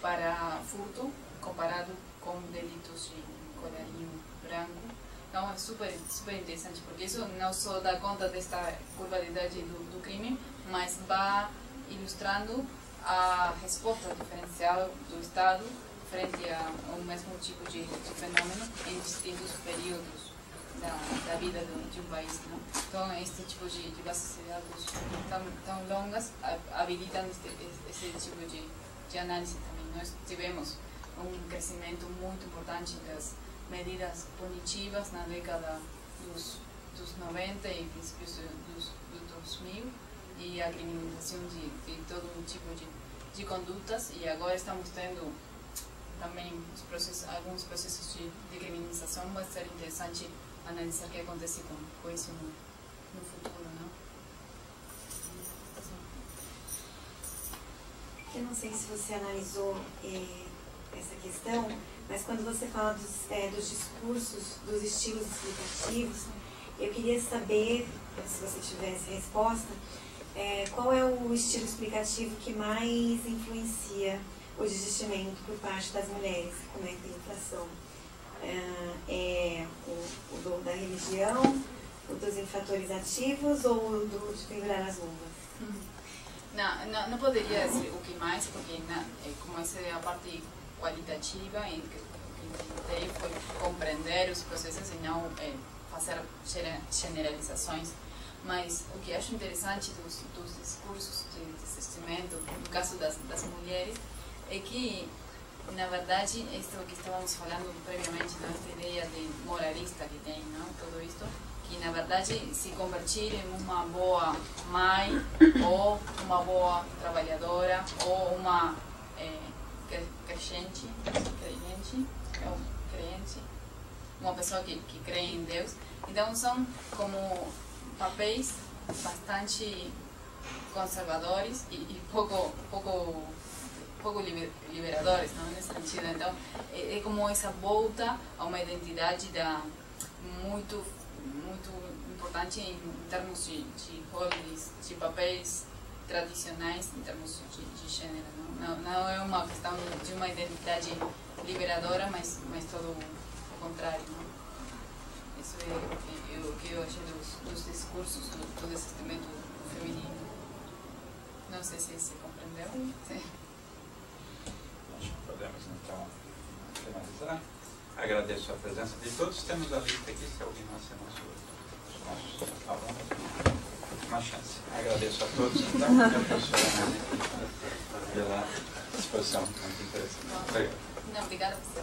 [SPEAKER 2] para furto comparado com delitos de colarinho branco. Então, é super interessante, porque isso não só dá conta desta curva de idade do crime, mas vai ilustrando a resposta diferencial do Estado frente ao mesmo tipo de fenômeno em distintos períodos da vida de um país, não? Então, este tipo de bases de dados tão longas habilitam esse tipo de análise também. Nós tivemos um crescimento muito importante das medidas punitivas na década dos 90 e princípios dos 2000 e a criminalização de todo um tipo de condutas, e agora estamos tendo também alguns processos de criminalização. Vai ser interessante analisar o que acontece com isso no futuro, não?
[SPEAKER 8] Eu não sei se você analisou essa questão, mas quando você fala dos discursos, dos estilos explicativos, eu queria saber, se você tivesse resposta, qual é o estilo explicativo que mais influencia o desistimento por parte das mulheres que cometem infração? É o da religião, o dos fatores ou o do de pendurar as luvas?
[SPEAKER 2] Não poderia dizer o que mais, porque como essa é a parte qualitativa, em que tentei foi compreender os processos e não fazer generalizações. Mas o que acho interessante dos discursos de desistimento, no caso das mulheres, é que, na verdade, isto que estávamos falando previamente, não? Esta ideia de moralista que tem, não? Tudo isto, que na verdade se convertir em uma boa mãe, ou uma boa trabalhadora, ou uma crente, uma pessoa que crê em Deus. Então são como papéis bastante conservadores e pouco liberadores, não, nesse sentido. Então é como essa volta a uma identidade muito importante em termos de roles, de papéis tradicionais em termos de gênero. Não é uma questão de uma identidade liberadora, mas todo o contrário. Não? Isso é o que eu achei dos discursos do desistimento feminino. Não sei se você compreendeu. Sim.
[SPEAKER 1] Acho que podemos então finalizar. Agradeço a presença de todos. Temos a lista aqui, se alguém mais tem os nossos alunos. Uma chance. Agradeço a todos então, e a professora pela exposição muito interessante. Obrigado.
[SPEAKER 2] Não, obrigada a você.